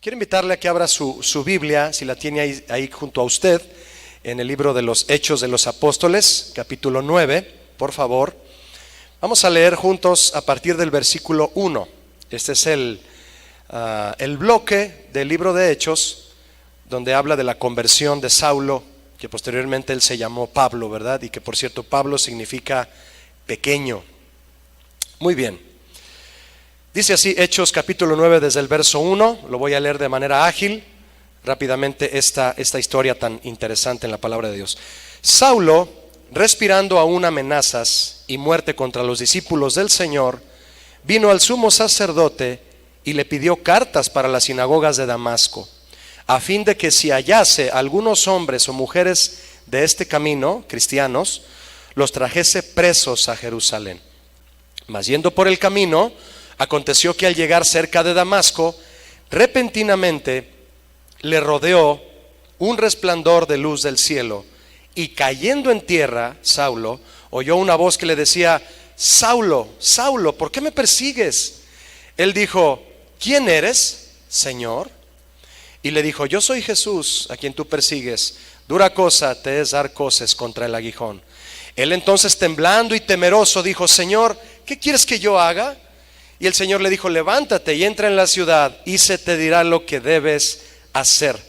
Quiero invitarle a que abra su Biblia, si la tiene ahí junto a usted, en el libro de los Hechos de los Apóstoles, capítulo 9, por favor. Vamos a leer juntos a partir del versículo 1. Este es el bloque del libro de Hechos, donde habla de la conversión de Saulo, que posteriormente él se llamó Pablo, ¿verdad? Y que por cierto Pablo significa pequeño. Muy bien. Dice así Hechos capítulo 9 desde el verso 1, lo voy a leer de manera ágil, rápidamente esta historia tan interesante en la palabra de Dios. Saulo, respirando aún amenazas y muerte contra los discípulos del Señor, vino al sumo sacerdote y le pidió cartas para las sinagogas de Damasco, a fin de que si hallase algunos hombres o mujeres de este camino, cristianos, los trajese presos a Jerusalén. Mas yendo por el camino, aconteció que al llegar cerca de Damasco, repentinamente le rodeó un resplandor de luz del cielo, y cayendo en tierra, Saulo oyó una voz que le decía: Saulo, Saulo, ¿por qué me persigues? Él dijo: ¿quién eres, Señor? Y le dijo: yo soy Jesús, a quien tú persigues. Dura cosa te es dar coces contra el aguijón. Él entonces, temblando y temeroso, dijo: Señor, ¿qué quieres que yo haga? Y el Señor le dijo: levántate y entra en la ciudad, y se te dirá lo que debes hacer.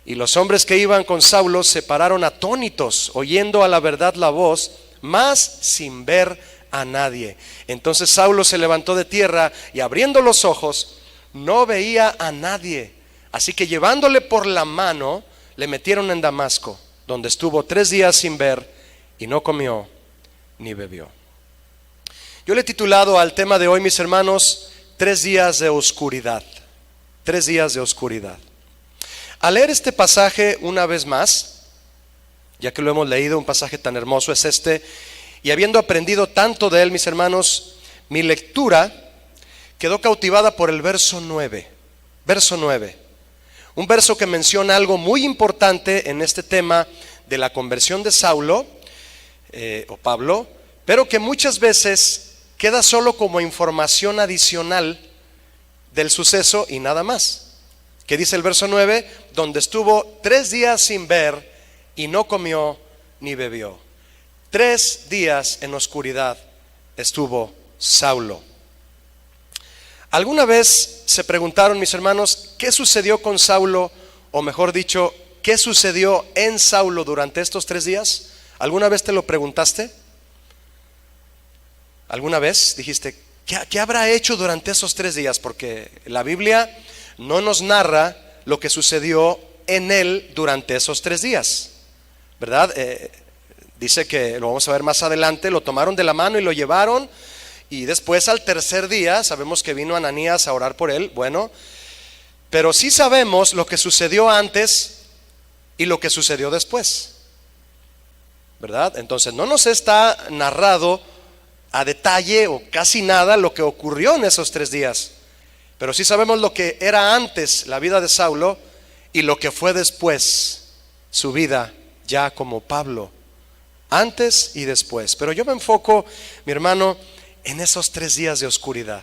Y los hombres que iban con Saulo se pararon atónitos, oyendo a la verdad la voz, mas sin ver a nadie. Entonces Saulo se levantó de tierra, y abriendo los ojos, no veía a nadie. Así que llevándole por la mano, le metieron en Damasco, donde estuvo 3 días sin ver, y no comió ni bebió. Yo le he titulado al tema de hoy, mis hermanos, 3 días de oscuridad. 3 días de oscuridad. Al leer este pasaje una vez más, ya que lo hemos leído, un pasaje tan hermoso es este, y habiendo aprendido tanto de él, mis hermanos, mi lectura quedó cautivada por el verso 9. Verso 9. Un verso que menciona algo muy importante en este tema de la conversión de Saulo, o Pablo, pero que muchas veces queda solo como información adicional del suceso y nada más. Que dice el verso 9, donde estuvo 3 días sin ver y no comió ni bebió. 3 días en oscuridad estuvo Saulo. ¿Alguna vez se preguntaron, mis hermanos, qué sucedió con Saulo, o mejor dicho, qué sucedió en Saulo durante estos 3 días? ¿Alguna vez te lo preguntaste? ¿Alguna vez dijiste, ¿qué habrá hecho durante esos 3 días? Porque la Biblia no nos narra lo que sucedió en él durante esos 3 días, ¿verdad? Dice que, lo vamos a ver más adelante, lo tomaron de la mano y lo llevaron, y después al 3er día, sabemos que vino Ananías a orar por él, bueno, pero sí sabemos lo que sucedió antes y lo que sucedió después, ¿verdad? Entonces no nos está narrado a detalle o casi nada lo que ocurrió en esos 3 días, pero sí sabemos lo que era antes la vida de Saulo y lo que fue después su vida ya como Pablo, antes y después. Pero yo me enfoco, mi hermano, en esos 3 días de oscuridad,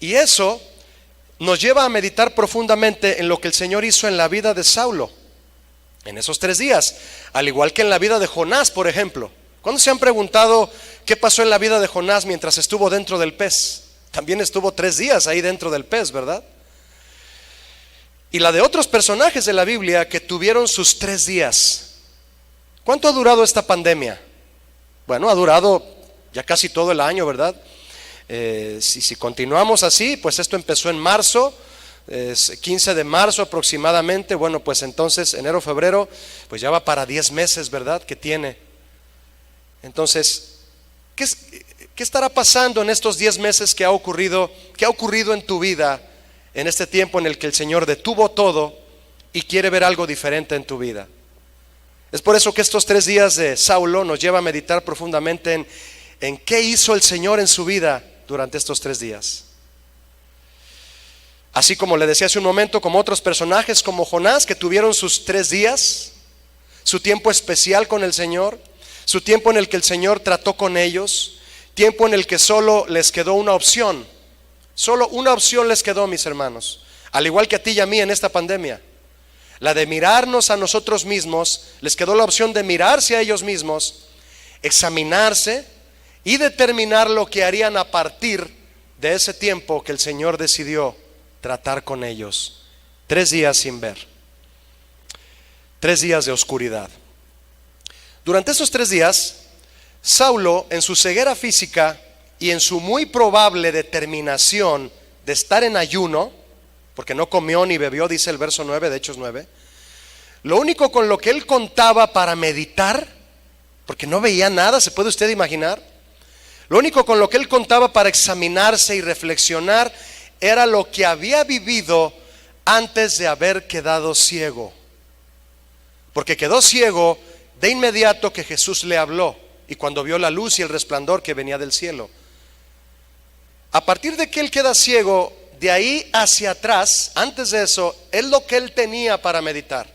y eso nos lleva a meditar profundamente en lo que el Señor hizo en la vida de Saulo en esos 3 días, al igual que en la vida de Jonás, por ejemplo. ¿Cuándo se han preguntado qué pasó en la vida de Jonás mientras estuvo dentro del pez? También estuvo 3 días ahí dentro del pez, ¿verdad? Y la de otros personajes de la Biblia que tuvieron sus 3 días. ¿Cuánto ha durado esta pandemia? Bueno, ha durado ya casi todo el año, ¿verdad? Si continuamos así, pues esto empezó en marzo, 15 de marzo aproximadamente. Bueno, pues entonces enero, febrero, pues ya va para 10 meses, ¿verdad? Que tiene. Entonces, ¿qué estará pasando en estos 10 meses que ha ocurrido en tu vida, en este tiempo en el que el Señor detuvo todo y quiere ver algo diferente en tu vida? Es por eso que estos 3 días de Saulo nos lleva a meditar profundamente en qué hizo el Señor en su vida durante estos 3 días. Así como le decía hace un momento, como otros personajes como Jonás, que tuvieron sus 3 días, su tiempo especial con el Señor, su tiempo en el que el Señor trató con ellos, tiempo en el que solo les quedó una opción. Solo una opción les quedó, mis hermanos: al igual que a ti y a mí en esta pandemia. La de mirarnos a nosotros mismos, les quedó la opción de mirarse a ellos mismos, examinarse y determinar lo que harían a partir de ese tiempo que el Señor decidió tratar con ellos. 3 días sin ver, 3 días de oscuridad. Durante esos 3 días, Saulo, en su ceguera física y en su muy probable determinación de estar en ayuno, porque no comió ni bebió, dice el verso 9 de Hechos 9, lo único con lo que él contaba para meditar, porque no veía nada, ¿se puede usted imaginar? Lo único con lo que él contaba para examinarse y reflexionar era lo que había vivido antes de haber quedado ciego. Porque quedó ciego de inmediato que Jesús le habló y cuando vio la luz y el resplandor que venía del cielo. A partir de que él queda ciego, de ahí hacia atrás, antes de eso, es lo que él tenía para meditar.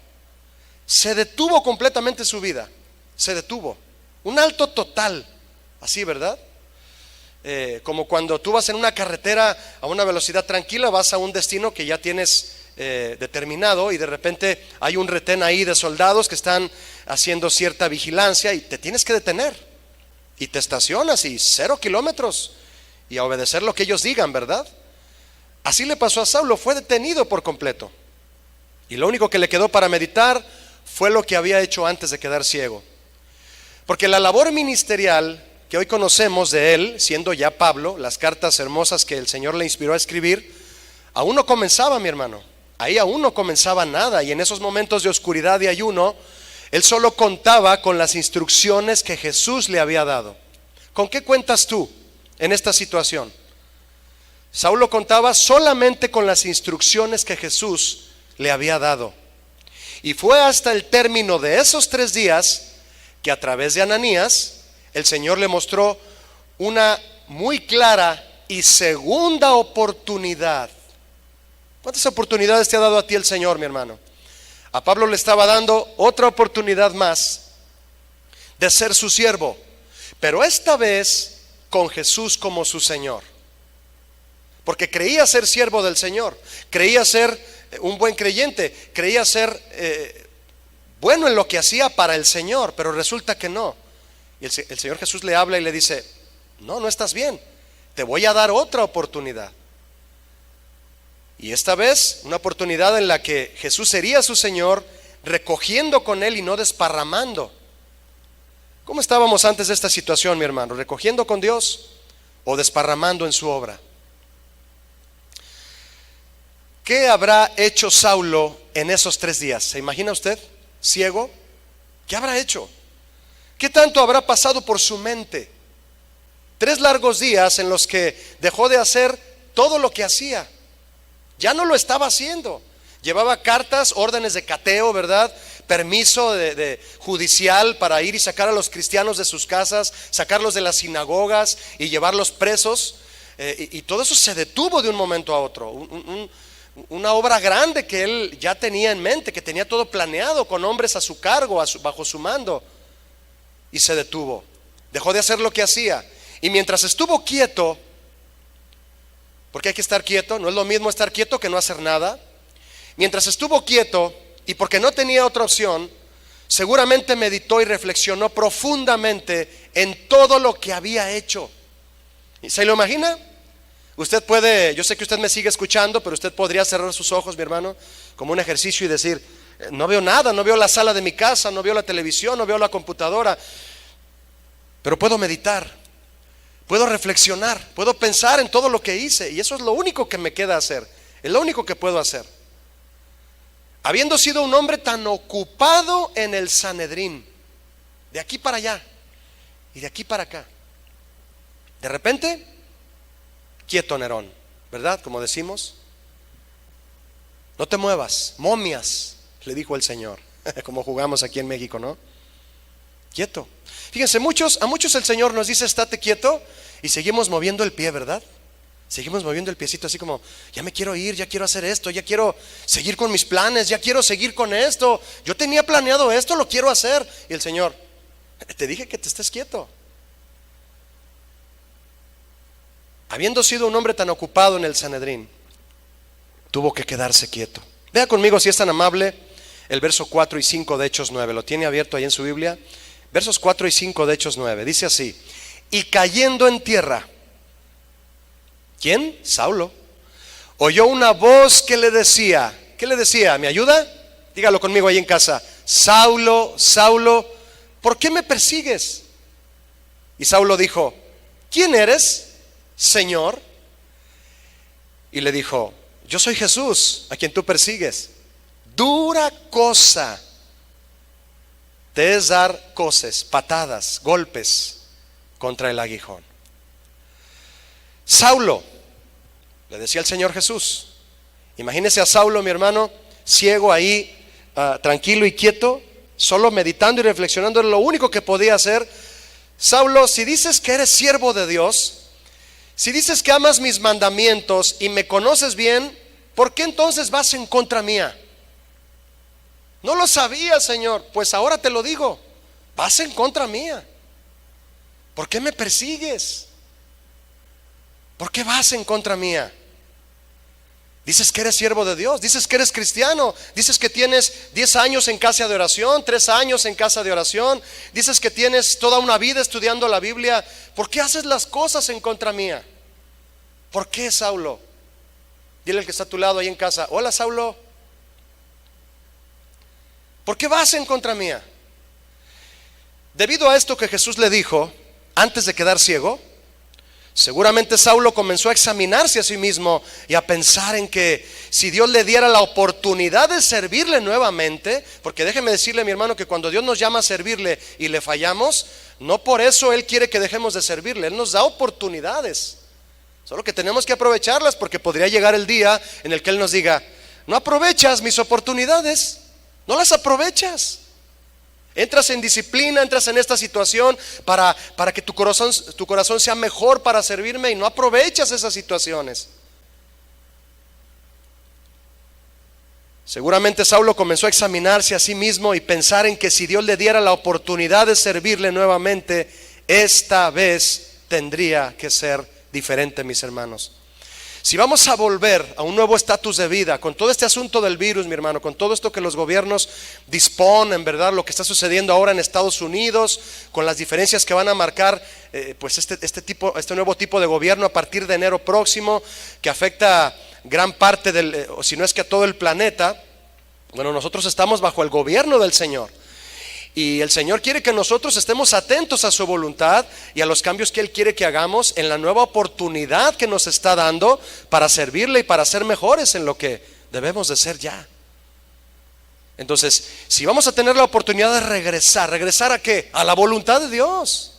Se detuvo completamente su vida, se detuvo. Un alto total, así, ¿verdad? Como cuando tú vas en una carretera a una velocidad tranquila, vas a un destino que ya tienes determinado y de repente hay un retén ahí de soldados que están haciendo cierta vigilancia y te tienes que detener y te estacionas y 0 kilómetros y a obedecer lo que ellos digan, ¿verdad? Así le pasó a Saulo, fue detenido por completo y lo único que le quedó para meditar fue lo que había hecho antes de quedar ciego. Porque la labor ministerial que hoy conocemos de él, siendo ya Pablo, las cartas hermosas que el Señor le inspiró a escribir, aún no comenzaba, mi hermano. Ahí aún no comenzaba nada, y en esos momentos de oscuridad y ayuno, él solo contaba con las instrucciones que Jesús le había dado. ¿Con qué cuentas tú en esta situación? Saulo contaba solamente con las instrucciones que Jesús le había dado. Y fue hasta el término de esos 3 días que a través de Ananías el Señor le mostró una muy clara y segunda oportunidad. ¿Cuántas oportunidades te ha dado a ti el Señor, mi hermano? A Pablo le estaba dando otra oportunidad más de ser su siervo, pero esta vez con Jesús como su Señor, porque creía ser siervo del Señor, creía ser un buen creyente, creía ser bueno en lo que hacía para el Señor, pero resulta que no. Y el Señor Jesús le habla y le dice: no estás bien, te voy a dar otra oportunidad. Y esta vez una oportunidad en la que Jesús sería su Señor, recogiendo con él y no desparramando. ¿Cómo estábamos antes de esta situación, mi hermano? ¿Recogiendo con Dios o desparramando en su obra? ¿Qué habrá hecho Saulo en esos 3 días? ¿Se imagina usted? Ciego. ¿Qué habrá hecho? ¿Qué tanto habrá pasado por su mente? 3 largos días en los que dejó de hacer todo lo que hacía. Ya no lo estaba haciendo. Llevaba cartas, órdenes de cateo, ¿verdad? Permiso de judicial para ir y sacar a los cristianos de sus casas, sacarlos de las sinagogas y llevarlos presos. Y todo eso se detuvo de un momento a otro. Una obra grande que él ya tenía en mente, que tenía todo planeado con hombres a su cargo, bajo su mando, y se detuvo. Dejó de hacer lo que hacía. Y mientras estuvo quieto, porque hay que estar quieto, no es lo mismo estar quieto que no hacer nada. Mientras estuvo quieto, y porque no tenía otra opción, seguramente meditó y reflexionó profundamente en todo lo que había hecho. ¿Se lo imagina? Usted puede, yo sé que usted me sigue escuchando, pero usted podría cerrar sus ojos, mi hermano, como un ejercicio y decir: no veo nada, no veo la sala de mi casa, no veo la televisión, no veo la computadora, pero puedo meditar, puedo reflexionar, puedo pensar en todo lo que hice, y eso es lo único que me queda hacer, es lo único que puedo hacer. Habiendo sido un hombre tan ocupado en el Sanedrín, de aquí para allá y de aquí para acá, de repente, quieto Nerón, ¿verdad? Como decimos, no te muevas, momias, le dijo el Señor, como jugamos aquí en México, ¿no? Quieto. Fíjense, a muchos el Señor nos dice: estate quieto, y seguimos moviendo el pie, ¿verdad? Seguimos moviendo el piecito así como: ya me quiero ir, ya quiero hacer esto, ya quiero seguir con mis planes, ya quiero seguir con esto, yo tenía planeado esto, lo quiero hacer. Y el Señor: te dije que te estés quieto. Habiendo sido un hombre tan ocupado en el Sanedrín, tuvo que quedarse quieto. Vea conmigo, si es tan amable, el verso 4 y 5 de Hechos 9. ¿Lo tiene abierto ahí en su Biblia? Versos 4 y 5 de Hechos 9. Dice así: y cayendo en tierra, ¿quién? Saulo. Oyó una voz que le decía, ¿qué le decía? ¿Me ayuda? Dígalo conmigo ahí en casa: Saulo, Saulo, ¿por qué me persigues? Y Saulo dijo: ¿quién eres, Señor? Y le dijo: yo soy Jesús, a quien tú persigues. Dura cosa te es dar coces, patadas, golpes contra el aguijón. Saulo, le decía el Señor Jesús. Imagínese a Saulo, mi hermano, ciego ahí, tranquilo y quieto, solo meditando y reflexionando en lo único que podía hacer. Saulo, si dices que eres siervo de Dios, si dices que amas mis mandamientos y me conoces bien, ¿por qué entonces vas en contra mía? No lo sabía, Señor. Pues ahora te lo digo, vas en contra mía. ¿Por qué me persigues? ¿Por qué vas en contra mía? Dices que eres siervo de Dios, dices que eres cristiano, dices que tienes 10 años en casa de oración, 3 años en casa de oración, dices que tienes toda una vida estudiando la Biblia. ¿Por qué haces las cosas en contra mía? ¿Por qué, Saulo? Dile al que está a tu lado ahí en casa: hola, Saulo, ¿por qué vas en contra mía? Debido a esto que Jesús le dijo antes de quedar ciego, seguramente Saulo comenzó a examinarse a sí mismo y a pensar en que si Dios le diera la oportunidad de servirle nuevamente, porque déjeme decirle, mi hermano, que cuando Dios nos llama a servirle y le fallamos, no por eso Él quiere que dejemos de servirle. Él nos da oportunidades, solo que tenemos que aprovecharlas, porque podría llegar el día en el que Él nos diga: no aprovechas mis oportunidades, no las aprovechas. Entras en disciplina, entras en esta situación para que tu corazón sea mejor para servirme, y no aprovechas esas situaciones. Seguramente Saulo comenzó a examinarse a sí mismo y pensar en que si Dios le diera la oportunidad de servirle nuevamente, esta vez tendría que ser diferente, mis hermanos. Si vamos a volver a un nuevo estatus de vida, con todo este asunto del virus, mi hermano, con todo esto que los gobiernos disponen, ¿verdad? Lo que está sucediendo ahora en Estados Unidos, con las diferencias que van a marcar pues este nuevo tipo de gobierno a partir de enero próximo, que afecta gran parte o si no es que a todo el planeta. Bueno, nosotros estamos bajo el gobierno del Señor. Y el Señor quiere que nosotros estemos atentos a su voluntad y a los cambios que Él quiere que hagamos en la nueva oportunidad que nos está dando para servirle y para ser mejores en lo que debemos de ser ya. Entonces, si vamos a tener la oportunidad de ¿regresar a qué? A la voluntad de Dios.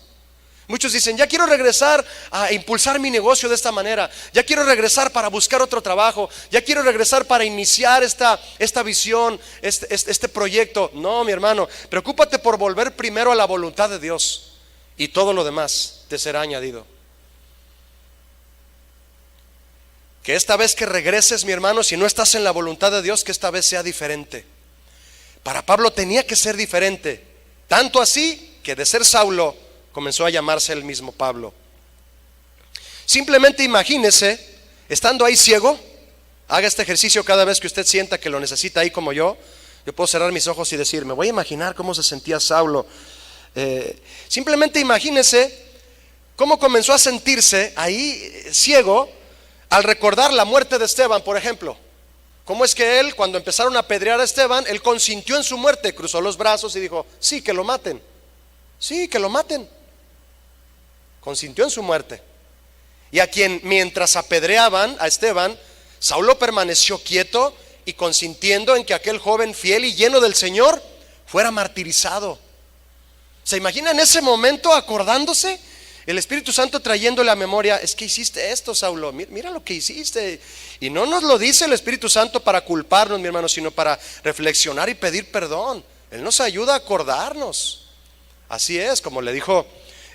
Muchos dicen: ya quiero regresar a impulsar mi negocio de esta manera, ya quiero regresar para buscar otro trabajo, ya quiero regresar para iniciar esta visión, este proyecto. No, mi hermano, preocúpate por volver primero a la voluntad de Dios, y todo lo demás te será añadido. Que esta vez que regreses, mi hermano, si no estás en la voluntad de Dios, que esta vez sea diferente. Para Pablo tenía que ser diferente, tanto así que de ser Saulo comenzó a llamarse el mismo Pablo. Simplemente imagínese, estando ahí ciego, haga este ejercicio cada vez que usted sienta que lo necesita ahí como yo. Yo puedo cerrar mis ojos y decir: me voy a imaginar cómo se sentía Saulo. Simplemente imagínese cómo comenzó a sentirse ahí ciego al recordar la muerte de Esteban, por ejemplo. Cómo es que él, cuando empezaron a apedrear a Esteban, él consintió en su muerte, cruzó los brazos y dijo: sí, que lo maten, sí, que lo maten. Consintió en su muerte. Y a quien, mientras apedreaban a Esteban, Saulo permaneció quieto y consintiendo en que aquel joven fiel y lleno del Señor fuera martirizado. ¿Se imagina en ese momento acordándose? El Espíritu Santo trayéndole a memoria: es que hiciste esto, Saulo, mira lo que hiciste. Y no nos lo dice el Espíritu Santo para culparnos, mi hermano, sino para reflexionar y pedir perdón. Él nos ayuda a acordarnos. Así es, como le dijo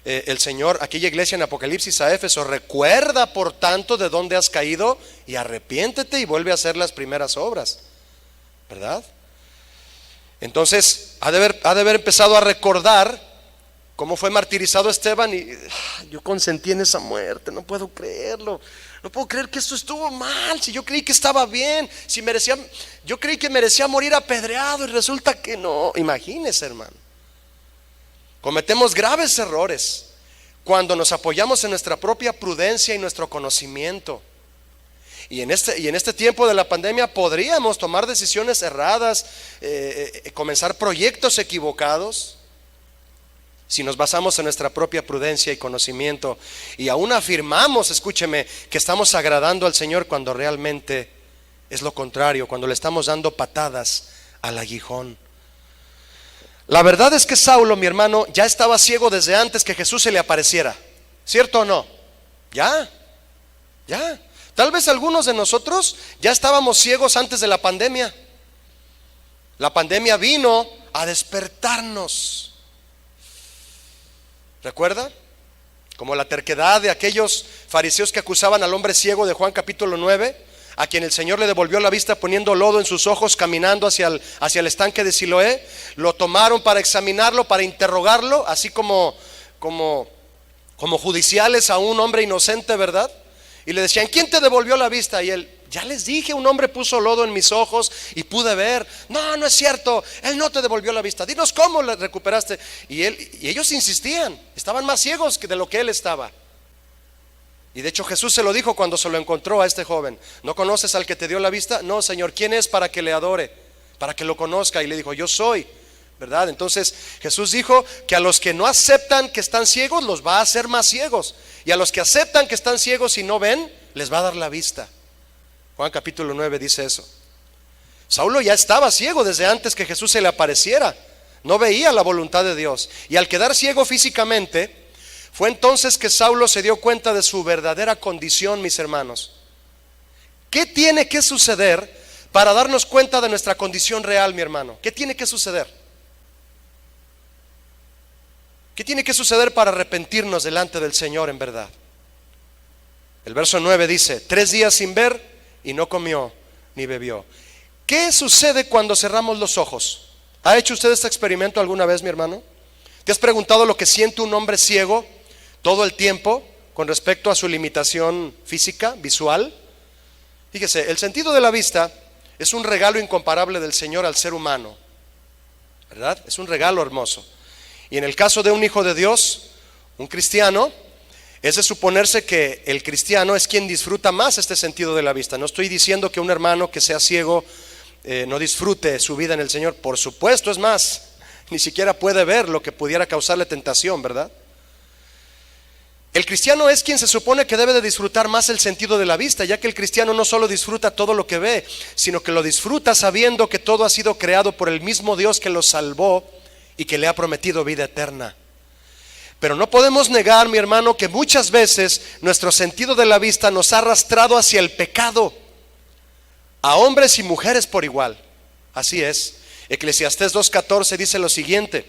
el Señor, aquella iglesia en Apocalipsis a Éfeso: recuerda por tanto de dónde has caído y arrepiéntete y vuelve a hacer las primeras obras, ¿verdad? Entonces ha de haber empezado a recordar cómo fue martirizado Esteban, y yo consentí en esa muerte, no puedo creerlo. No puedo creer que esto estuvo mal, si yo creí que estaba bien, si merecía, yo creí que merecía morir apedreado y resulta que no. Imagínese, hermano. Cometemos graves errores cuando nos apoyamos en nuestra propia prudencia y nuestro conocimiento. Y en este tiempo de la pandemia podríamos tomar decisiones erradas, comenzar proyectos equivocados, si nos basamos en nuestra propia prudencia y conocimiento y aún afirmamos, escúcheme, que estamos agradando al Señor cuando realmente es lo contrario, cuando le estamos dando patadas al aguijón. La verdad es que Saulo, mi hermano, ya estaba ciego desde antes que Jesús se le apareciera. ¿Cierto o no? Ya. Tal vez algunos de nosotros ya estábamos ciegos antes de la pandemia. La pandemia vino a despertarnos. ¿Recuerda? Como la terquedad de aquellos fariseos que acusaban al hombre ciego de Juan capítulo 9, a quien el Señor le devolvió la vista poniendo lodo en sus ojos, caminando hacia el estanque de Siloé. Lo tomaron para examinarlo, para interrogarlo, así como judiciales a un hombre inocente, ¿verdad? Y le decían, ¿quién te devolvió la vista? Y él, ya les dije, un hombre puso lodo en mis ojos y pude ver. No es cierto, él no te devolvió la vista. Dinos cómo le recuperaste. Y ellos insistían, estaban más ciegos que de lo que él estaba. Y de hecho Jesús se lo dijo cuando se lo encontró a este joven. ¿No conoces al que te dio la vista? No, Señor. ¿Quién es para que le adore? Para que lo conozca. Y le dijo, yo soy, ¿verdad? Entonces Jesús dijo que a los que no aceptan que están ciegos los va a hacer más ciegos, y a los que aceptan que están ciegos y no ven, les va a dar la vista. Juan capítulo 9 dice eso. Saulo ya estaba ciego desde antes que Jesús se le apareciera. No veía la voluntad de Dios. Y al quedar ciego físicamente, fue entonces que Saulo se dio cuenta de su verdadera condición, mis hermanos. ¿Qué tiene que suceder para darnos cuenta de nuestra condición real, mi hermano? ¿Qué tiene que suceder? ¿Qué tiene que suceder para arrepentirnos delante del Señor en verdad? El verso 9 dice, 3 días sin ver y no comió ni bebió. ¿Qué sucede cuando cerramos los ojos? ¿Ha hecho usted este experimento alguna vez, mi hermano? ¿Te has preguntado lo que siente un hombre ciego todo el tiempo con respecto a su limitación física, visual? Fíjese, el sentido de la vista es un regalo incomparable del Señor al ser humano, ¿verdad? Es un regalo hermoso. Y en el caso de un hijo de Dios, un cristiano, es de suponerse que el cristiano es quien disfruta más este sentido de la vista. No estoy diciendo que un hermano que sea ciego no disfrute su vida en el Señor. Por supuesto, es más, ni siquiera puede ver lo que pudiera causarle tentación, ¿verdad? El cristiano es quien se supone que debe de disfrutar más el sentido de la vista, ya que el cristiano no solo disfruta todo lo que ve, sino que lo disfruta sabiendo que todo ha sido creado por el mismo Dios que lo salvó y que le ha prometido vida eterna. Pero no podemos negar, mi hermano, que muchas veces nuestro sentido de la vista nos ha arrastrado hacia el pecado, a hombres y mujeres por igual. Así es. Eclesiastés 2:14 dice lo siguiente: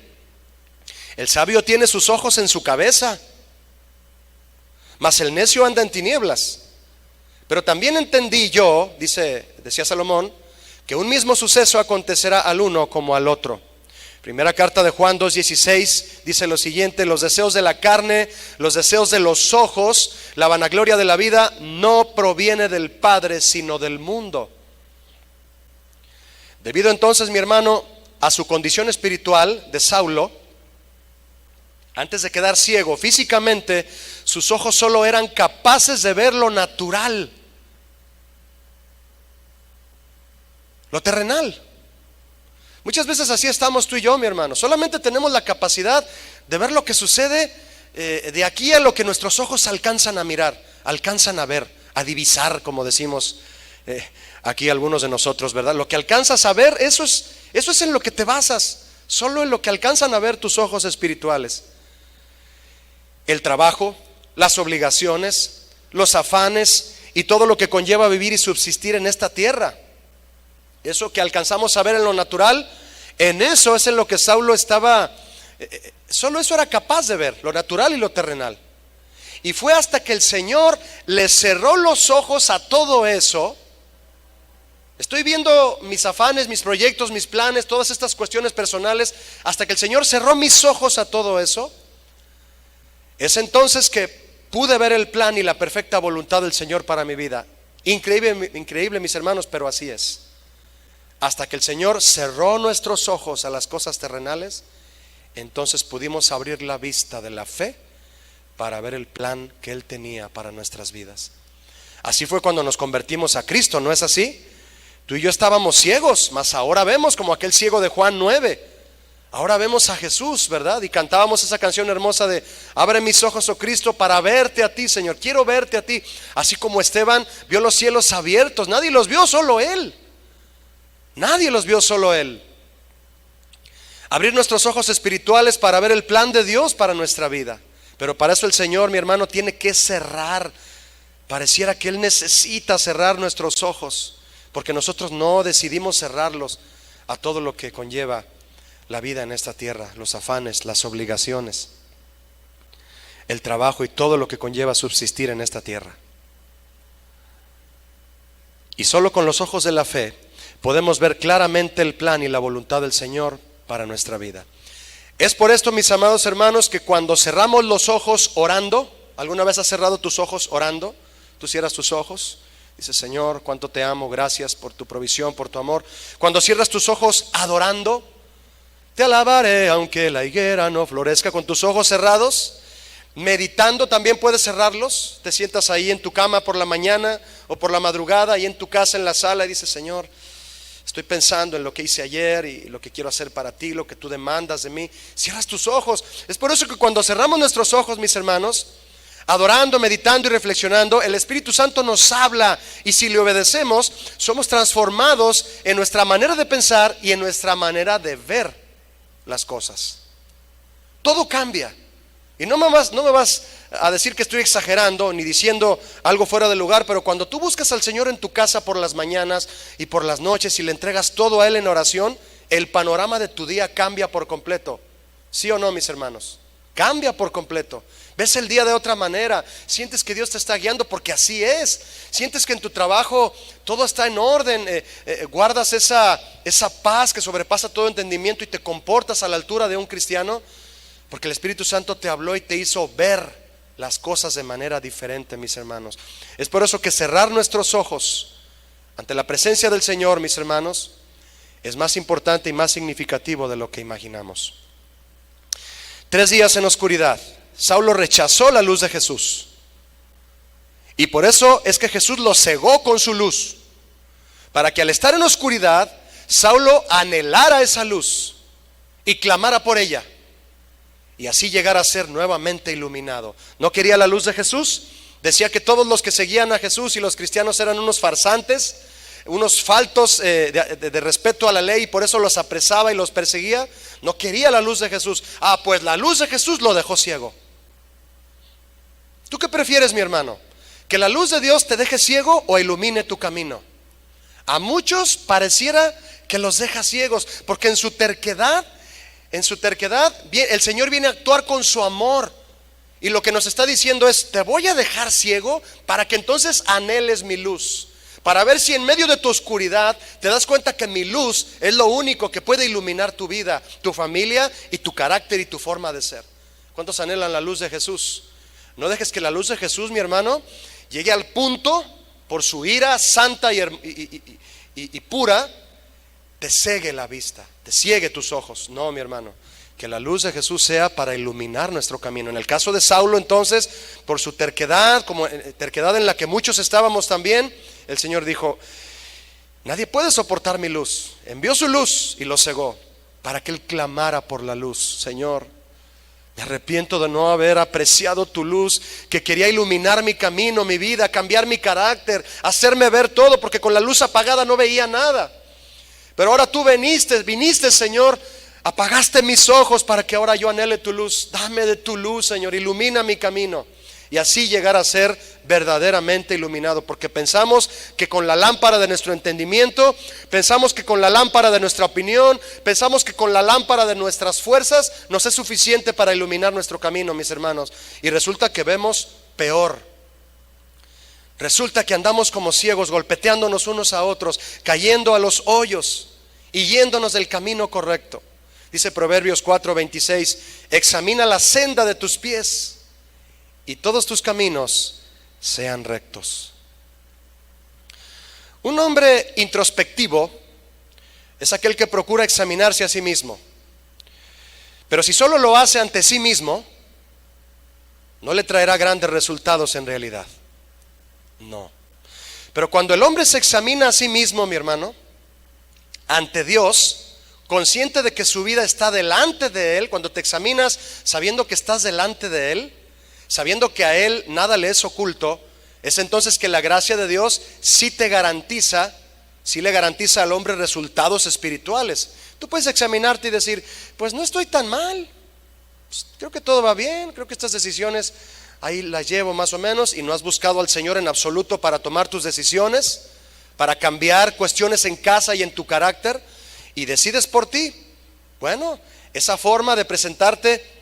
el sabio tiene sus ojos en su cabeza, mas el necio anda en tinieblas. Pero también entendí yo, decía Salomón, que un mismo suceso acontecerá al uno como al otro. Primera carta de Juan 2:16 dice lo siguiente: los deseos de la carne, los deseos de los ojos, la vanagloria de la vida no proviene del Padre, sino del mundo. Debido entonces, mi hermano, a su condición espiritual de Saulo, antes de quedar ciego físicamente, sus ojos solo eran capaces de ver lo natural, lo terrenal. Muchas veces así estamos tú y yo, mi hermano. Solamente tenemos la capacidad de ver lo que sucede de aquí a lo que nuestros ojos alcanzan a mirar, alcanzan a ver, a divisar, como decimos aquí algunos de nosotros, ¿verdad? Lo que alcanzas a ver, eso es en lo que te basas, solo en lo que alcanzan a ver tus ojos espirituales. El trabajo, las obligaciones, los afanes y todo lo que conlleva vivir y subsistir en esta tierra. Eso que alcanzamos a ver en lo natural, en eso es en lo que Saulo estaba, solo eso era capaz de ver, lo natural y lo terrenal. Y fue hasta que el Señor le cerró los ojos a todo eso. Estoy viendo mis afanes, mis proyectos, mis planes, todas estas cuestiones personales, hasta que el Señor cerró mis ojos a todo eso. Es entonces que pude ver el plan y la perfecta voluntad del Señor para mi vida. Increíble, increíble, mis hermanos, pero así es. Hasta que el Señor cerró nuestros ojos a las cosas terrenales, entonces pudimos abrir la vista de la fe para ver el plan que Él tenía para nuestras vidas. Así fue cuando nos convertimos a Cristo, ¿no es así? Tú y yo estábamos ciegos, mas ahora vemos, como aquel ciego de Juan 9. Ahora vemos a Jesús, ¿verdad? Y cantábamos esa canción hermosa de: abre mis ojos, oh Cristo, para verte a ti, Señor. Quiero verte a ti. Así como Esteban vio los cielos abiertos. Nadie los vio, solo él. Nadie los vio, solo él. Abrir nuestros ojos espirituales para ver el plan de Dios para nuestra vida. Pero para eso el Señor, mi hermano, tiene que cerrar. Pareciera que Él necesita cerrar nuestros ojos, porque nosotros no decidimos cerrarlos a todo lo que conlleva la vida en esta tierra, los afanes, las obligaciones, el trabajo y todo lo que conlleva subsistir en esta tierra. Y solo con los ojos de la fe podemos ver claramente el plan y la voluntad del Señor para nuestra vida. Es por esto, mis amados hermanos, que cuando cerramos los ojos orando, ¿alguna vez has cerrado tus ojos orando? Tú cierras tus ojos, dices: Señor, cuánto te amo, gracias por tu provisión, por tu amor. Cuando cierras tus ojos adorando, te alabaré aunque la higuera no florezca. Con tus ojos cerrados, meditando, también puedes cerrarlos. Te sientas ahí en tu cama por la mañana o por la madrugada, ahí en tu casa, en la sala, y dices: Señor, estoy pensando en lo que hice ayer y lo que quiero hacer para ti, lo que tú demandas de mí. Cierras tus ojos. Es por eso que cuando cerramos nuestros ojos, mis hermanos, adorando, meditando y reflexionando, el Espíritu Santo nos habla, y si le obedecemos, somos transformados en nuestra manera de pensar y en nuestra manera de ver las cosas. Todo cambia. Y no me vas a decir que estoy exagerando ni diciendo algo fuera de lugar, pero cuando tú buscas al Señor en tu casa por las mañanas y por las noches y le entregas todo a Él en oración, el panorama de tu día cambia por completo. ¿Sí o no, mis hermanos? Cambia por completo. Ves el día de otra manera. Sientes que Dios te está guiando, porque así es. Sientes que en tu trabajo todo está en orden. Guardas esa paz que sobrepasa todo entendimiento y te comportas a la altura de un cristiano, porque el Espíritu Santo te habló y te hizo ver las cosas de manera diferente, mis hermanos. Es por eso que cerrar nuestros ojos ante la presencia del Señor, mis hermanos, es más importante y más significativo de lo que imaginamos. 3 días en oscuridad. Saulo rechazó la luz de Jesús, y por eso es que Jesús lo cegó con su luz, para que al estar en oscuridad, Saulo anhelara esa luz y clamara por ella, y así llegara a ser nuevamente iluminado. ¿No quería la luz de Jesús? Decía que todos los que seguían a Jesús y los cristianos eran unos farsantes, unos faltos de respeto a la ley, y por eso los apresaba y los perseguía. No quería la luz de Jesús. Pues la luz de Jesús lo dejó ciego. ¿Tú qué prefieres, mi hermano? ¿Que la luz de Dios te deje ciego o ilumine tu camino? A muchos pareciera que los deja ciegos, porque en su terquedad, el Señor viene a actuar con su amor. Y lo que nos está diciendo es: te voy a dejar ciego para que entonces anheles mi luz, para ver si en medio de tu oscuridad te das cuenta que mi luz es lo único que puede iluminar tu vida, tu familia y tu carácter y tu forma de ser. ¿Cuántos anhelan la luz de Jesús? No dejes que la luz de Jesús, mi hermano, llegue al punto, por su ira santa y pura, te cegue la vista, te ciegue tus ojos. No, mi hermano, que la luz de Jesús sea para iluminar nuestro camino. En el caso de Saulo, entonces, por su terquedad, como terquedad en la que muchos estábamos también, el Señor dijo: nadie puede soportar mi luz. Envió su luz y lo cegó para que él clamara por la luz. Señor, me arrepiento de no haber apreciado tu luz, que quería iluminar mi camino, mi vida, cambiar mi carácter, hacerme ver todo, porque con la luz apagada no veía nada. Pero ahora tú viniste, Señor, apagaste mis ojos para que ahora yo anhele tu luz. Dame de tu luz, Señor, ilumina mi camino. Y así llegar a ser verdaderamente iluminado, porque pensamos que con la lámpara de nuestro entendimiento, pensamos que con la lámpara de nuestra opinión, pensamos que con la lámpara de nuestras fuerzas nos es suficiente para iluminar nuestro camino, mis hermanos. Y resulta que vemos peor. Resulta que andamos como ciegos, golpeteándonos unos a otros, cayendo a los hoyos y yéndonos del camino correcto. Dice Proverbios 4:26: examina la senda de tus pies y todos tus caminos sean rectos. Un hombre introspectivo es aquel que procura examinarse a sí mismo. Pero si solo lo hace ante sí mismo, no le traerá grandes resultados en realidad. No. Pero cuando el hombre se examina a sí mismo, mi hermano, ante Dios, consciente de que su vida está delante de Él, cuando te examinas sabiendo que estás delante de Él, sabiendo que a Él nada le es oculto, es entonces que la gracia de Dios sí te garantiza, sí le garantiza al hombre resultados espirituales. Tú puedes examinarte y decir, pues no estoy tan mal, pues creo que todo va bien, creo que estas decisiones ahí las llevo más o menos, y no has buscado al Señor en absoluto para tomar tus decisiones, para cambiar cuestiones en casa y en tu carácter, y decides por ti. Bueno, esa forma de presentarte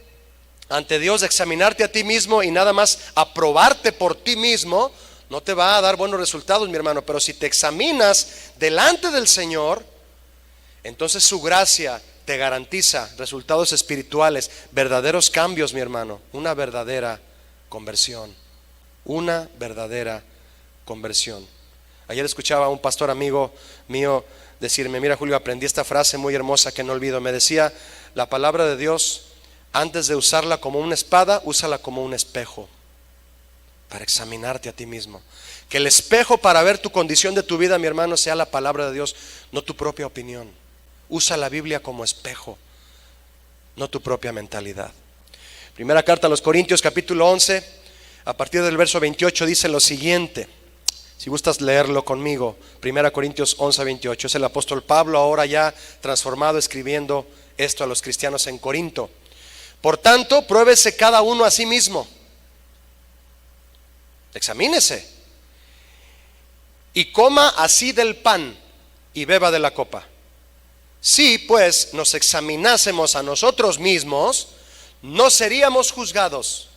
ante Dios, de examinarte a ti mismo y nada más aprobarte por ti mismo, no te va a dar buenos resultados, mi hermano. Pero si te examinas delante del Señor, entonces su gracia te garantiza resultados espirituales, verdaderos cambios, mi hermano, una verdadera conversión, una verdadera conversión. Ayer escuchaba a un pastor amigo mío decirme, mira Julio, aprendí esta frase muy hermosa que no olvido. Me decía, la palabra de Dios, antes de usarla como una espada, úsala como un espejo para examinarte a ti mismo. Que el espejo para ver tu condición de tu vida, mi hermano, sea la palabra de Dios, no tu propia opinión. Usa la Biblia como espejo, no tu propia mentalidad. Primera carta a los Corintios, capítulo 11, a partir del verso 28 dice lo siguiente. Si gustas leerlo conmigo, Primera Corintios 11, 28. Es el apóstol Pablo ahora ya transformado, escribiendo esto a los cristianos en Corinto. Por tanto, pruébese cada uno a sí mismo. Examínese. Y coma así del pan y beba de la copa. Si pues nos examinásemos a nosotros mismos, no seríamos juzgados.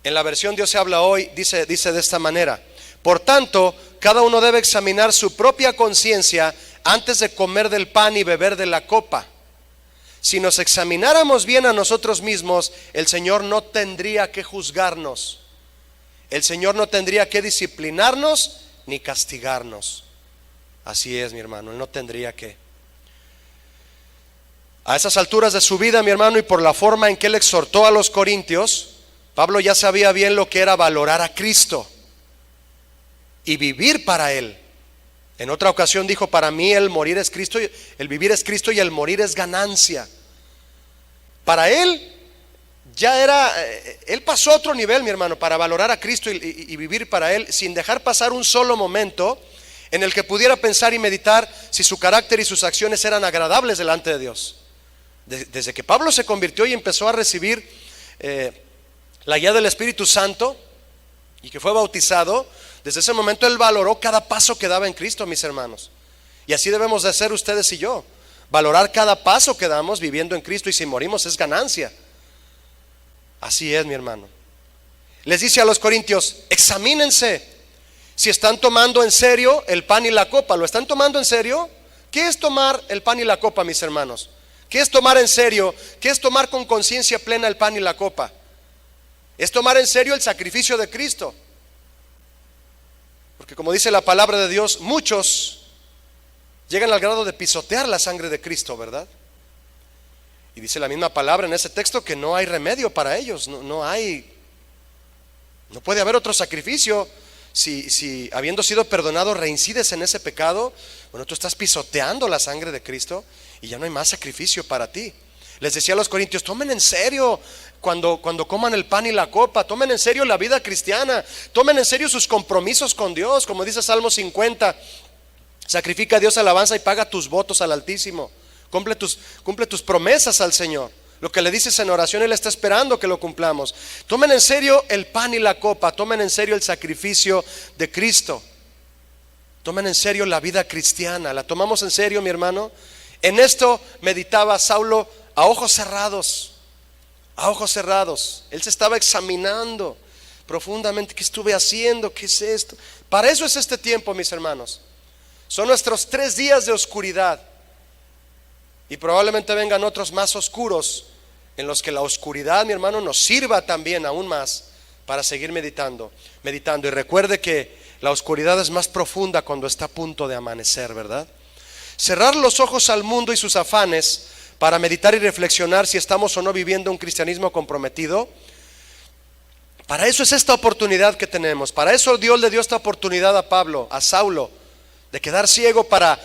En la versión Dios se habla hoy, dice de esta manera. Por tanto, cada uno debe examinar su propia conciencia antes de comer del pan y beber de la copa. Si nos examináramos bien a nosotros mismos, el Señor no tendría que juzgarnos. El Señor no tendría que disciplinarnos ni castigarnos. Así es, mi hermano, Él no tendría que. A esas alturas de su vida, mi hermano, y por la forma en que Él exhortó a los corintios, Pablo ya sabía bien lo que era valorar a Cristo y vivir para Él. En otra ocasión dijo, para mí el morir es Cristo, el vivir es Cristo y el morir es ganancia. Para Él ya era, Él pasó a otro nivel, mi hermano, para valorar a Cristo y vivir para Él, sin dejar pasar un solo momento en el que pudiera pensar y meditar si su carácter y sus acciones eran agradables delante de Dios. Desde que Pablo se convirtió y empezó a recibir la guía del Espíritu Santo y que fue bautizado, desde ese momento él valoró cada paso que daba en Cristo, mis hermanos. Y así debemos de hacer ustedes y yo, valorar cada paso que damos viviendo en Cristo, y si morimos es ganancia. Así es, mi hermano. Les dice a los corintios, examínense si están tomando en serio el pan y la copa. ¿Lo están tomando en serio? ¿Qué es tomar el pan y la copa, mis hermanos? ¿Qué es tomar en serio? ¿Qué es tomar con conciencia plena el pan y la copa? Es tomar en serio el sacrificio de Cristo. Porque como dice la palabra de Dios, muchos llegan al grado de pisotear la sangre de Cristo, ¿verdad? Y dice la misma palabra en ese texto que no hay remedio para ellos, no puede haber otro sacrificio. Si habiendo sido perdonado reincides en ese pecado, bueno, tú estás pisoteando la sangre de Cristo y ya no hay más sacrificio para ti. Les decía a los corintios, tomen en serio cuando coman el pan y la copa, tomen en serio la vida cristiana, tomen en serio sus compromisos con Dios, como dice Salmo 50, sacrifica a Dios alabanza y paga tus votos al Altísimo, cumple tus promesas al Señor. Lo que le dices en oración, Él está esperando que lo cumplamos. Tomen en serio el pan y la copa, tomen en serio el sacrificio de Cristo, tomen en serio la vida cristiana. ¿La tomamos en serio, mi hermano? En esto meditaba Saulo a ojos cerrados, a ojos cerrados. Él se estaba examinando profundamente. ¿Qué estuve haciendo? ¿Qué es esto? Para eso es este tiempo, mis hermanos. Son nuestros 3 días de oscuridad, y probablemente vengan otros más oscuros, en los que la oscuridad, mi hermano, nos sirva también aún más para seguir meditando. Y recuerde que la oscuridad es más profunda cuando está a punto de amanecer, ¿verdad? Cerrar los ojos al mundo y sus afanes para meditar y reflexionar si estamos o no viviendo un cristianismo comprometido. Para eso es esta oportunidad que tenemos. Para eso Dios le dio esta oportunidad a Pablo, a Saulo, de quedar ciego para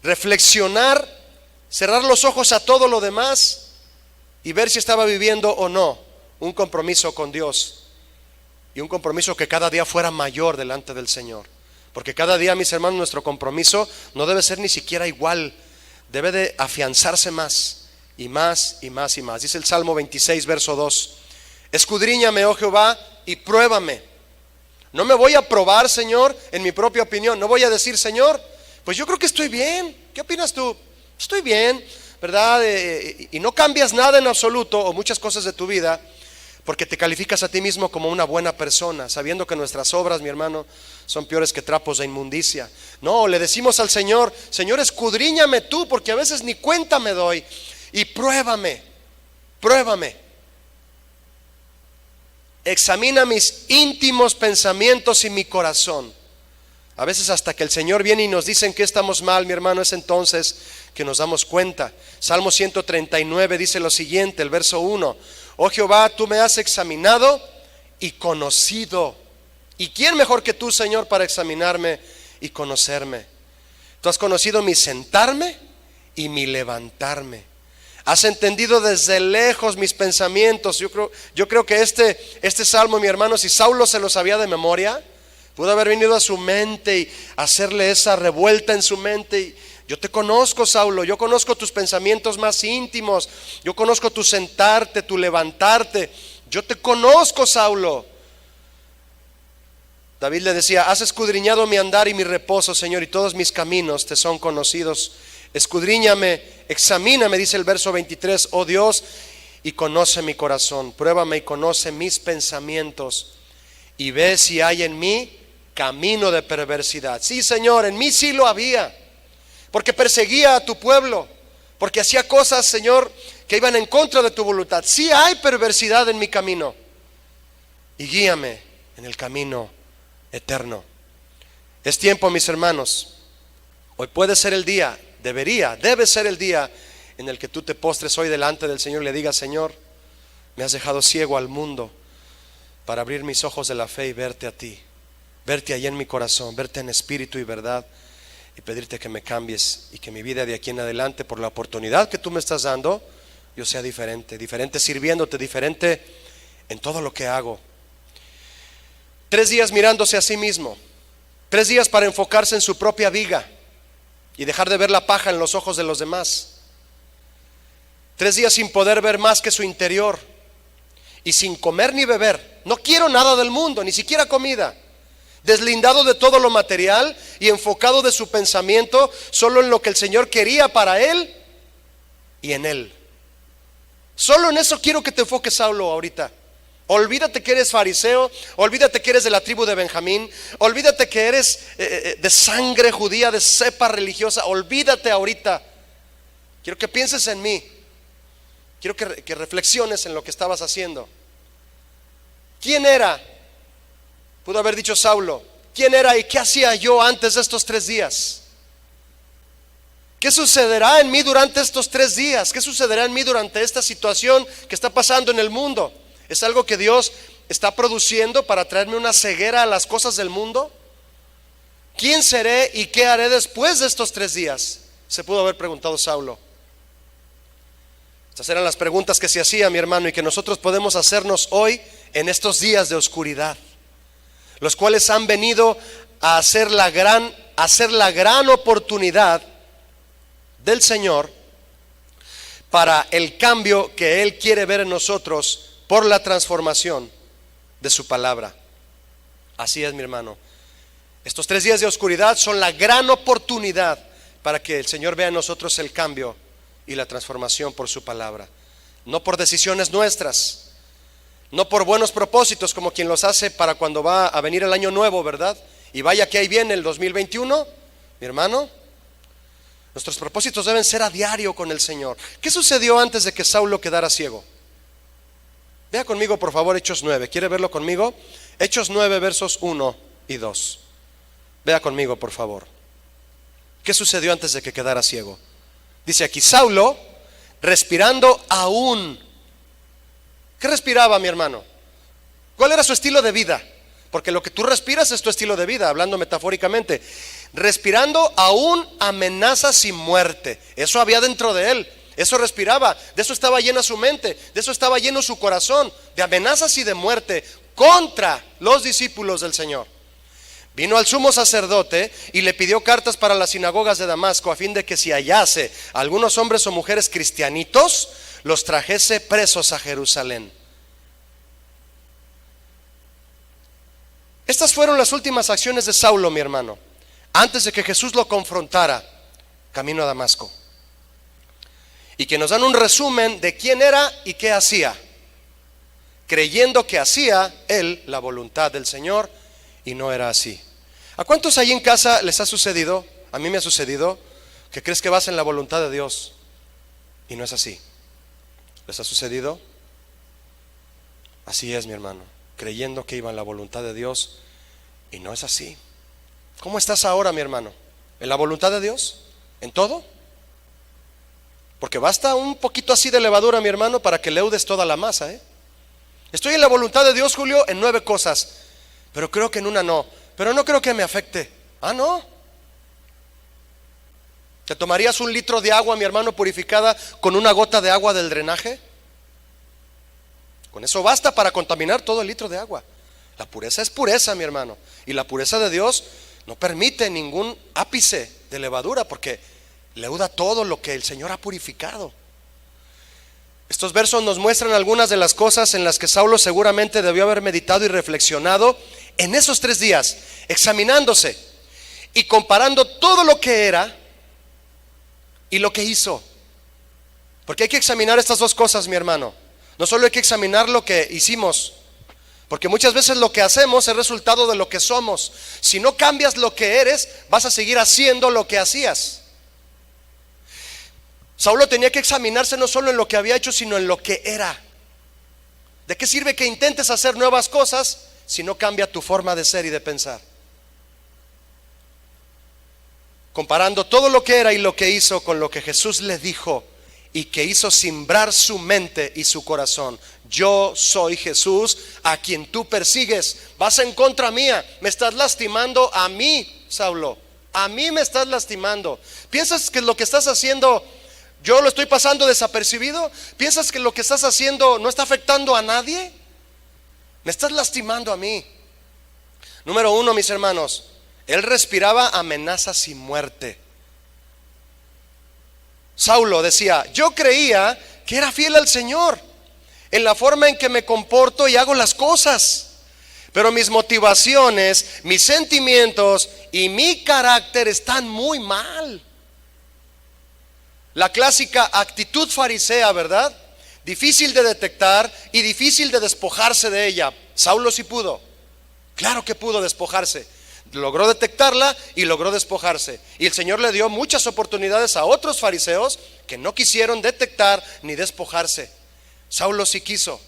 reflexionar, cerrar los ojos a todo lo demás y ver si estaba viviendo o no un compromiso con Dios, y un compromiso que cada día fuera mayor delante del Señor. Porque cada día, mis hermanos, nuestro compromiso no debe ser ni siquiera igual, debe de afianzarse más y más y más y más. Dice el Salmo 26, verso 2: escudriñame, oh Jehová, y pruébame. No me voy a probar, Señor, en mi propia opinión. No voy a decir, Señor, pues yo creo que estoy bien. ¿Qué opinas tú? Estoy bien, ¿verdad? Y no cambias nada en absoluto, o muchas cosas de tu vida, porque te calificas a ti mismo como una buena persona, sabiendo que nuestras obras, mi hermano, son peores que trapos de inmundicia. No, le decimos al Señor, Señor, escudriñame tú, porque a veces ni cuenta me doy, y pruébame. Examina mis íntimos pensamientos y mi corazón. A veces hasta que el Señor viene y nos dice en qué estamos mal, mi hermano, es entonces que nos damos cuenta. Salmo 139 dice lo siguiente, el verso 1: oh Jehová, tú me has examinado y conocido. ¿Y quién mejor que tú, Señor, para examinarme y conocerme? Tú has conocido mi sentarme y mi levantarme. Has entendido desde lejos mis pensamientos. Yo creo que este salmo, mi hermano, si Saulo se lo sabía de memoria, pudo haber venido a su mente y hacerle esa revuelta en su mente. Y yo te conozco, Saulo, yo conozco tus pensamientos más íntimos, yo conozco tu sentarte, tu levantarte. Yo te conozco, Saulo. David le decía: has escudriñado mi andar y mi reposo, Señor, y todos mis caminos te son conocidos. Escudriñame, examíname, dice el verso 23, oh Dios, y conoce mi corazón. Pruébame y conoce mis pensamientos, y ve si hay en mí camino de perversidad. Sí, Señor, en mí sí lo había, porque perseguía a tu pueblo, porque hacía cosas, Señor, que iban en contra de tu voluntad. Sí hay perversidad en mi camino, y guíame en el camino eterno. Es tiempo, mis hermanos. Hoy puede ser el día, debe ser el día en el que tú te postres hoy delante del Señor y le digas: Señor, me has dejado ciego al mundo para abrir mis ojos de la fe y verte a ti, verte ahí en mi corazón, verte en espíritu y verdad, y pedirte que me cambies y que mi vida de aquí en adelante, por la oportunidad que tú me estás dando, yo sea diferente sirviéndote, diferente en todo lo que hago. 3 días mirándose a sí mismo, 3 días para enfocarse en su propia viga y dejar de ver la paja en los ojos de los demás. 3 días sin poder ver más que su interior y sin comer ni beber. No quiero nada del mundo, ni siquiera comida. Deslindado de todo lo material y enfocado de su pensamiento solo en lo que el Señor quería para él y en él. Solo en eso quiero que te enfoques, Saulo, ahorita. Olvídate que eres fariseo, olvídate que eres de la tribu de Benjamín, olvídate que eres de sangre judía, de cepa religiosa. Olvídate ahorita. Quiero que pienses en mí. Quiero que reflexiones en lo que estabas haciendo. ¿Quién era? Pudo haber dicho Saulo. ¿Quién era y qué hacía yo antes de estos 3 días? ¿Qué sucederá en mí durante estos 3 días? ¿Qué sucederá en mí durante esta situación que está pasando en el mundo? ¿Es algo que Dios está produciendo para traerme una ceguera a las cosas del mundo? ¿Quién seré y qué haré después de estos 3 días? Se pudo haber preguntado Saulo. Estas eran las preguntas que se hacía, mi hermano, y que nosotros podemos hacernos hoy en estos días de oscuridad, los cuales han venido a hacer la gran oportunidad del Señor para el cambio que Él quiere ver en nosotros por la transformación de su palabra. Así es, mi hermano. Estos 3 días de oscuridad son la gran oportunidad para que el Señor vea en nosotros el cambio y la transformación por su palabra. No por decisiones nuestras, no por buenos propósitos como quien los hace para cuando va a venir el año nuevo, ¿verdad? Y vaya que ahí viene el 2021, mi hermano. Nuestros propósitos deben ser a diario con el Señor. ¿Qué sucedió antes de que Saulo quedara ciego? Vea conmigo por favor Hechos 9. ¿Quiere verlo conmigo? Hechos 9 versos 1 y 2. Vea conmigo por favor. ¿Qué sucedió antes de que quedara ciego? Dice aquí, Saulo, respirando aún. ¿Qué respiraba, mi hermano? ¿Cuál era su estilo de vida? Porque lo que tú respiras es tu estilo de vida, hablando metafóricamente. Respirando aún amenazas y muerte. Eso había dentro de él. Eso respiraba, de eso estaba llena su mente, de eso estaba lleno su corazón, de amenazas y de muerte contra los discípulos del Señor. Vino al sumo sacerdote y le pidió cartas para las sinagogas de Damasco, a fin de que si hallase algunos hombres o mujeres cristianitos, los trajese presos a Jerusalén. Estas fueron las últimas acciones de Saulo, mi hermano, antes de que Jesús lo confrontara camino a Damasco. Y que nos dan un resumen de quién era y qué hacía, creyendo que hacía él la voluntad del Señor, y no era así. ¿A cuántos ahí en casa les ha sucedido? A mí me ha sucedido que crees que vas en la voluntad de Dios y no es así. ¿Les ha sucedido? Así es, mi hermano, creyendo que iba en la voluntad de Dios y no es así. ¿Cómo estás ahora, mi hermano? ¿En la voluntad de Dios? ¿En todo? Porque basta un poquito así de levadura, mi hermano, para que leudes toda la masa, Estoy en la voluntad de Dios, Julio, en 9 cosas, pero creo que en una no. Pero no creo que me afecte. Ah, no. ¿Te tomarías un litro de agua, mi hermano, purificada con una gota de agua del drenaje? Con eso basta para contaminar todo el litro de agua. La pureza es pureza, mi hermano, y la pureza de Dios no permite ningún ápice de levadura, porque leuda todo lo que el Señor ha purificado. Estos versos nos muestran algunas de las cosas en las que Saulo seguramente debió haber meditado y reflexionado en esos 3 días, examinándose y comparando todo lo que era y lo que hizo. Porque hay que examinar estas 2 cosas, mi hermano. No solo hay que examinar lo que hicimos, porque muchas veces lo que hacemos es resultado de lo que somos. Si no cambias lo que eres, vas a seguir haciendo lo que hacías. Saulo tenía que examinarse no solo en lo que había hecho, sino en lo que era. ¿De qué sirve que intentes hacer nuevas cosas si no cambia tu forma de ser y de pensar? Comparando todo lo que era y lo que hizo con lo que Jesús le dijo y que hizo simbrar su mente y su corazón. Yo soy Jesús a quien tú persigues. Vas en contra mía, me estás lastimando a mí, Saulo. A mí me estás lastimando. ¿Piensas que lo que estás haciendo yo lo estoy pasando desapercibido? ¿Piensas que lo que estás haciendo no está afectando a nadie? Me estás lastimando a mí. Número 1, mis hermanos, él respiraba amenazas y muerte. Saulo decía, yo creía que era fiel al Señor en la forma en que me comporto y hago las cosas, pero mis motivaciones, mis sentimientos y mi carácter están muy mal. La clásica actitud farisea, ¿verdad? Difícil de detectar y difícil de despojarse de ella. Saulo sí pudo, claro que pudo despojarse. Logró detectarla y logró despojarse. Y el Señor le dio muchas oportunidades a otros fariseos que no quisieron detectar ni despojarse. Saulo sí quiso,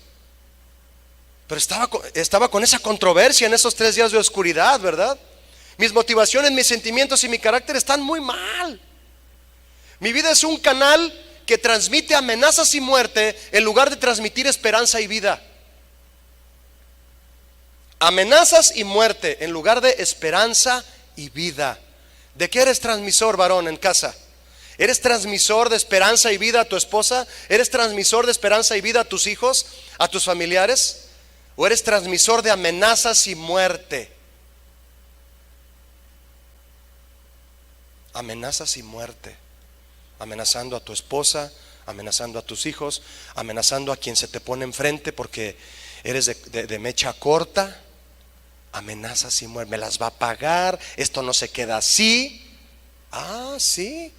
pero estaba con esa controversia en esos 3 días de oscuridad, ¿verdad? Mis motivaciones, mis sentimientos y mi carácter están muy mal. Mi vida es un canal que transmite amenazas y muerte en lugar de transmitir esperanza y vida. Amenazas y muerte en lugar de esperanza y vida. ¿De qué eres transmisor, varón, en casa? ¿Eres transmisor de esperanza y vida a tu esposa? ¿Eres transmisor de esperanza y vida a tus hijos, a tus familiares? ¿O eres transmisor de amenazas y muerte? Amenazas y muerte. Amenazando a tu esposa, amenazando a tus hijos, amenazando a quien se te pone enfrente porque eres de mecha corta. Amenazas y muerte. Me las va a pagar, esto no se queda así. Ah, sí.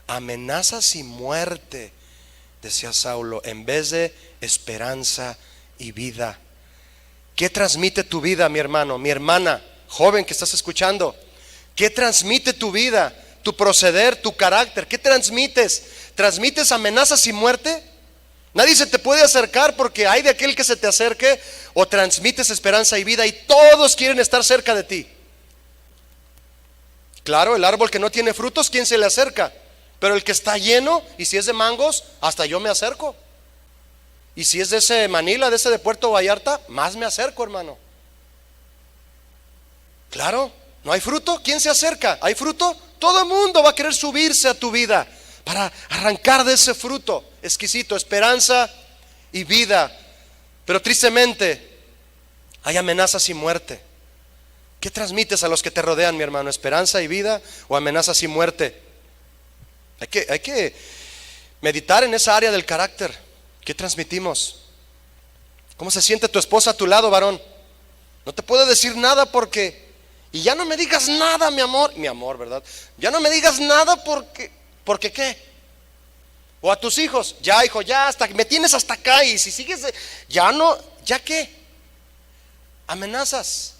Amenazas y muerte, decía Saulo, en vez de esperanza y vida. ¿Qué transmite tu vida, mi hermano, mi hermana, joven que estás escuchando? ¿Qué transmite tu vida, tu proceder, tu carácter? ¿Qué transmites? ¿Transmites amenazas y muerte? Nadie se te puede acercar porque hay de aquel que se te acerque o transmites esperanza y vida y todos quieren estar cerca de ti. Claro, el árbol que no tiene frutos, ¿quién se le acerca? Pero el que está lleno, y si es de mangos, hasta yo me acerco. Y si es de ese Manila, de ese de Puerto Vallarta, más me acerco, hermano. Claro, no hay fruto, ¿quién se acerca? ¿Hay fruto? Todo el mundo va a querer subirse a tu vida para arrancar de ese fruto exquisito, esperanza y vida. Pero tristemente hay amenazas y muerte. ¿Qué transmites a los que te rodean, mi hermano? ¿Esperanza y vida o amenazas y muerte? Hay que meditar en esa área del carácter. ¿Qué transmitimos? ¿Cómo se siente tu esposa a tu lado, varón? No te puede decir nada porque... Y ya no me digas nada, mi amor, ¿verdad? Ya no me digas nada porque ¿qué? O a tus hijos, ya hijo, ya hasta me tienes hasta acá y si sigues, ya no, ¿ya qué? Amenazas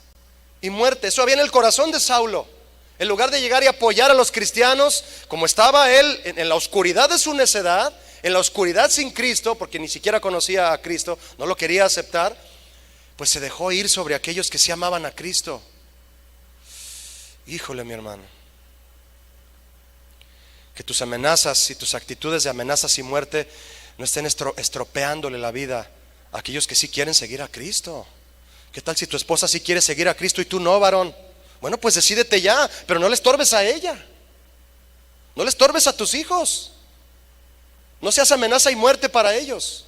y muerte. Eso había en el corazón de Saulo. En lugar de llegar y apoyar a los cristianos, como estaba él en la oscuridad de su necedad, en la oscuridad sin Cristo, porque ni siquiera conocía a Cristo, no lo quería aceptar, pues se dejó ir sobre aquellos que sí amaban a Cristo. Híjole, mi hermano, que tus amenazas y tus actitudes de amenazas y muerte no estén estropeándole la vida a aquellos que sí quieren seguir a Cristo. ¿Qué tal si tu esposa sí quiere seguir a Cristo y tú no, varón? Bueno, pues decídete ya, pero no le estorbes a ella, no le estorbes a tus hijos, no seas amenaza y muerte para ellos.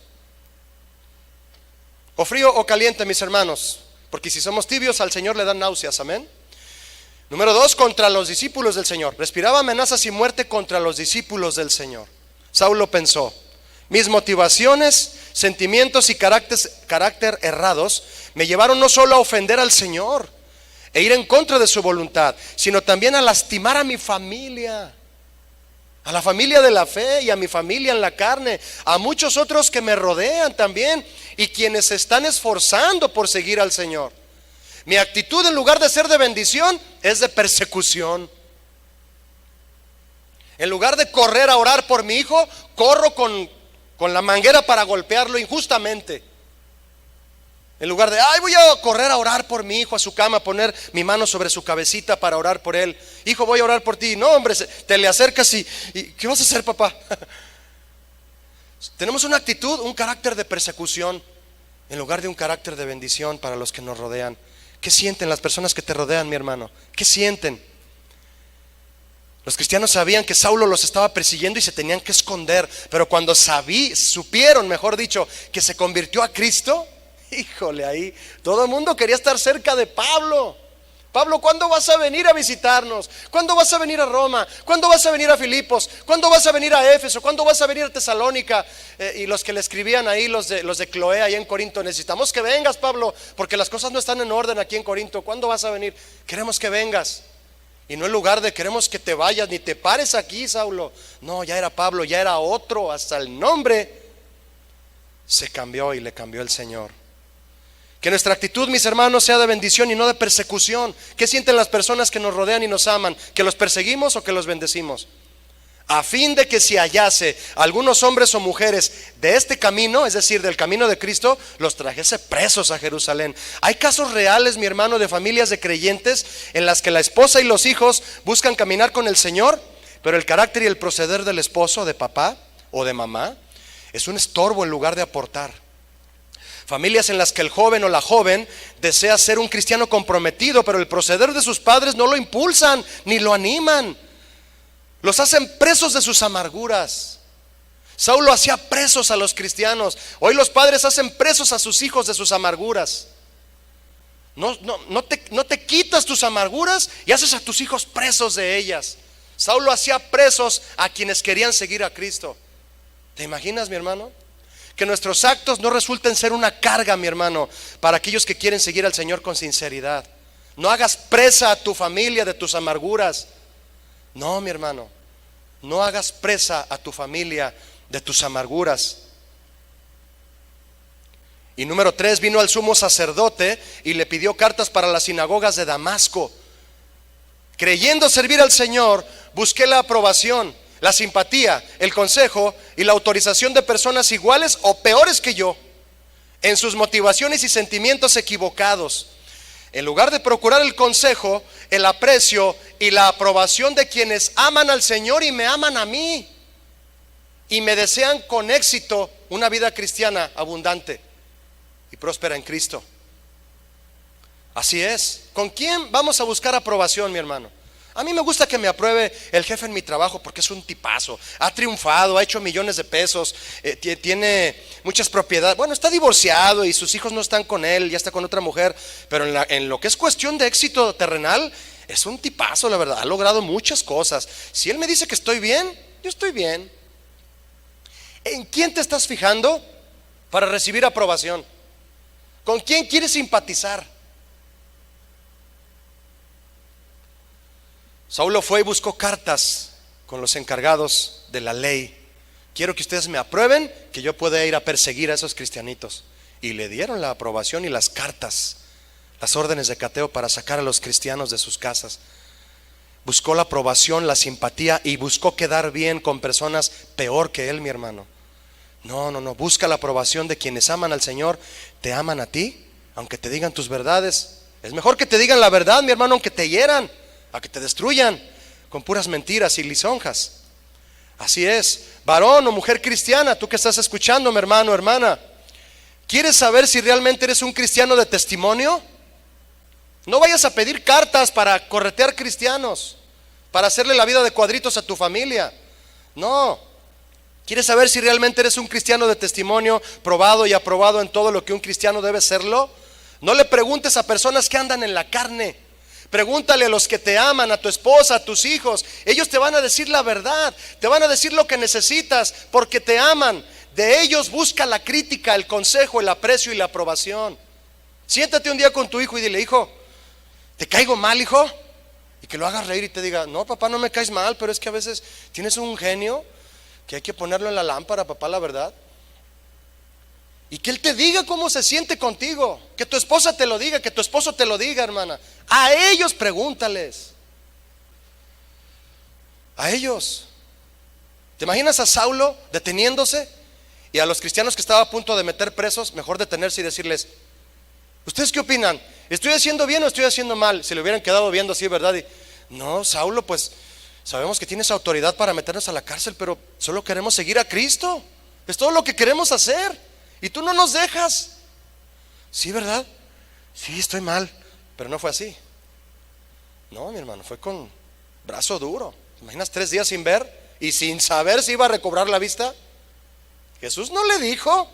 O frío o caliente, mis hermanos, porque si somos tibios al Señor le dan náuseas, amén. Número 2, contra los discípulos del Señor. Respiraba amenazas y muerte contra los discípulos del Señor. Saulo pensó: mis motivaciones, sentimientos y carácter errados me llevaron no solo a ofender al Señor e ir en contra de su voluntad, sino también a lastimar a mi familia, a la familia de la fe y a mi familia en la carne, a muchos otros que me rodean también y quienes se están esforzando por seguir al Señor. Mi actitud, en lugar de ser de bendición, es de persecución. En lugar de correr a orar por mi hijo, corro con la manguera para golpearlo injustamente. En lugar de, voy a correr a orar por mi hijo a su cama, poner mi mano sobre su cabecita para orar por él. Hijo, voy a orar por ti. No, hombre, te le acercas y ¿qué vas a hacer, papá? Tenemos una actitud, un carácter de persecución en lugar de un carácter de bendición para los que nos rodean. ¿Qué sienten las personas que te rodean, mi hermano? ¿Qué sienten? Los cristianos sabían que Saulo los estaba persiguiendo y se tenían que esconder, pero cuando supieron, mejor dicho, que se convirtió a Cristo, híjole, ahí todo el mundo quería estar cerca de Pablo. Pablo, ¿cuándo vas a venir a visitarnos? ¿Cuándo vas a venir a Roma? ¿Cuándo vas a venir a Filipos? ¿Cuándo vas a venir a Éfeso? ¿Cuándo vas a venir a Tesalónica? Y los que le escribían ahí, los de Cloé, ahí en Corinto: necesitamos que vengas, Pablo, porque las cosas no están en orden aquí en Corinto. ¿Cuándo vas a venir? Queremos que vengas. Y no en lugar de queremos que te vayas, ni te pares aquí, Saulo. No, ya era Pablo, ya era otro, hasta el nombre se cambió y le cambió el Señor. Que nuestra actitud, mis hermanos, sea de bendición y no de persecución. ¿Qué sienten las personas que nos rodean y nos aman? ¿Que los perseguimos o que los bendecimos? A fin de que si hallase algunos hombres o mujeres de este camino, es decir, del camino de Cristo, los trajese presos a Jerusalén. Hay casos reales, mi hermano, de familias de creyentes en las que la esposa y los hijos buscan caminar con el Señor, pero el carácter y el proceder del esposo, de papá o de mamá, es un estorbo en lugar de aportar. Familias en las que el joven o la joven desea ser un cristiano comprometido, pero el proceder de sus padres no lo impulsan ni lo animan. Los hacen presos de sus amarguras. Saulo hacía presos a los cristianos. Hoy los padres hacen presos a sus hijos de sus amarguras. No te quitas tus amarguras y haces a tus hijos presos de ellas. Saulo hacía presos a quienes querían seguir a Cristo. ¿Te imaginas, mi hermano? Que nuestros actos no resulten ser una carga, mi hermano, para aquellos que quieren seguir al Señor con sinceridad. No hagas presa a tu familia de tus amarguras. No, mi hermano, no hagas presa a tu familia de tus amarguras. Y número 3, vino al sumo sacerdote y le pidió cartas para las sinagogas de Damasco. Creyendo servir al Señor, busqué la aprobación. la simpatía, el consejo y la autorización de personas iguales o peores que yo, en sus motivaciones y sentimientos equivocados, en lugar de procurar el consejo, el aprecio y la aprobación de quienes aman al Señor y me aman a mí, y me desean con éxito una vida cristiana abundante y próspera en Cristo. Así es. ¿Con quién vamos a buscar aprobación, mi hermano? A mí me gusta que me apruebe el jefe en mi trabajo porque es un tipazo, ha triunfado, ha hecho millones de pesos, tiene muchas propiedades. Bueno, está divorciado y sus hijos no están con él, ya está con otra mujer, pero en lo que es cuestión de éxito terrenal, es un tipazo, la verdad, ha logrado muchas cosas. Si él me dice que estoy bien, yo estoy bien. ¿En quién te estás fijando para recibir aprobación? ¿Con quién quieres simpatizar? Saulo fue y buscó cartas con los encargados de la ley. Quiero que ustedes me aprueben que yo pueda ir a perseguir a esos cristianitos. Y le dieron la aprobación y las cartas, las órdenes de cateo para sacar a los cristianos de sus casas. Buscó la aprobación, la simpatía y buscó quedar bien con personas peor que él, mi hermano. No, busca la aprobación de quienes aman al Señor. Te aman a ti, aunque te digan tus verdades. Es mejor que te digan la verdad, mi hermano, aunque te hieran, a que te destruyan con puras mentiras y lisonjas. Así es. Varón o mujer cristiana, tú que estás escuchando, mi hermano, hermana, ¿quieres saber si realmente eres un cristiano de testimonio? No vayas a pedir cartas para corretear cristianos, para hacerle la vida de cuadritos a tu familia. No. ¿Quieres saber si realmente eres un cristiano de testimonio, probado y aprobado en todo lo que un cristiano debe serlo? No le preguntes a personas que andan en la carne. Pregúntale a los que te aman, a tu esposa, a tus hijos. Ellos te van a decir la verdad, te van a decir lo que necesitas porque te aman. De ellos busca la crítica, el consejo, el aprecio y la aprobación. Siéntate un día con tu hijo y dile: hijo, ¿te caigo mal, hijo? Y que lo hagas reír y te diga: no, papá, no me caes mal, pero es que a veces tienes un genio que hay que ponerlo en la lámpara, papá, la verdad. Y que él te diga cómo se siente contigo, que tu esposa te lo diga, que tu esposo te lo diga, hermana. A ellos pregúntales. A ellos. ¿Te imaginas a Saulo deteniéndose y a los cristianos que estaba a punto de meter presos, mejor detenerse y decirles: ¿ustedes qué opinan? ¿Estoy haciendo bien o estoy haciendo mal? Si le hubieran quedado viendo así, ¿verdad? Y no, Saulo, pues sabemos que tienes autoridad para meternos a la cárcel, pero solo queremos seguir a Cristo. Es todo lo que queremos hacer. Y tú no nos dejas. Sí, ¿verdad? Sí, estoy mal. Pero no fue así. No, mi hermano, fue con brazo duro. ¿Te imaginas 3 días sin ver y sin saber si iba a recobrar la vista? Jesús no le dijo: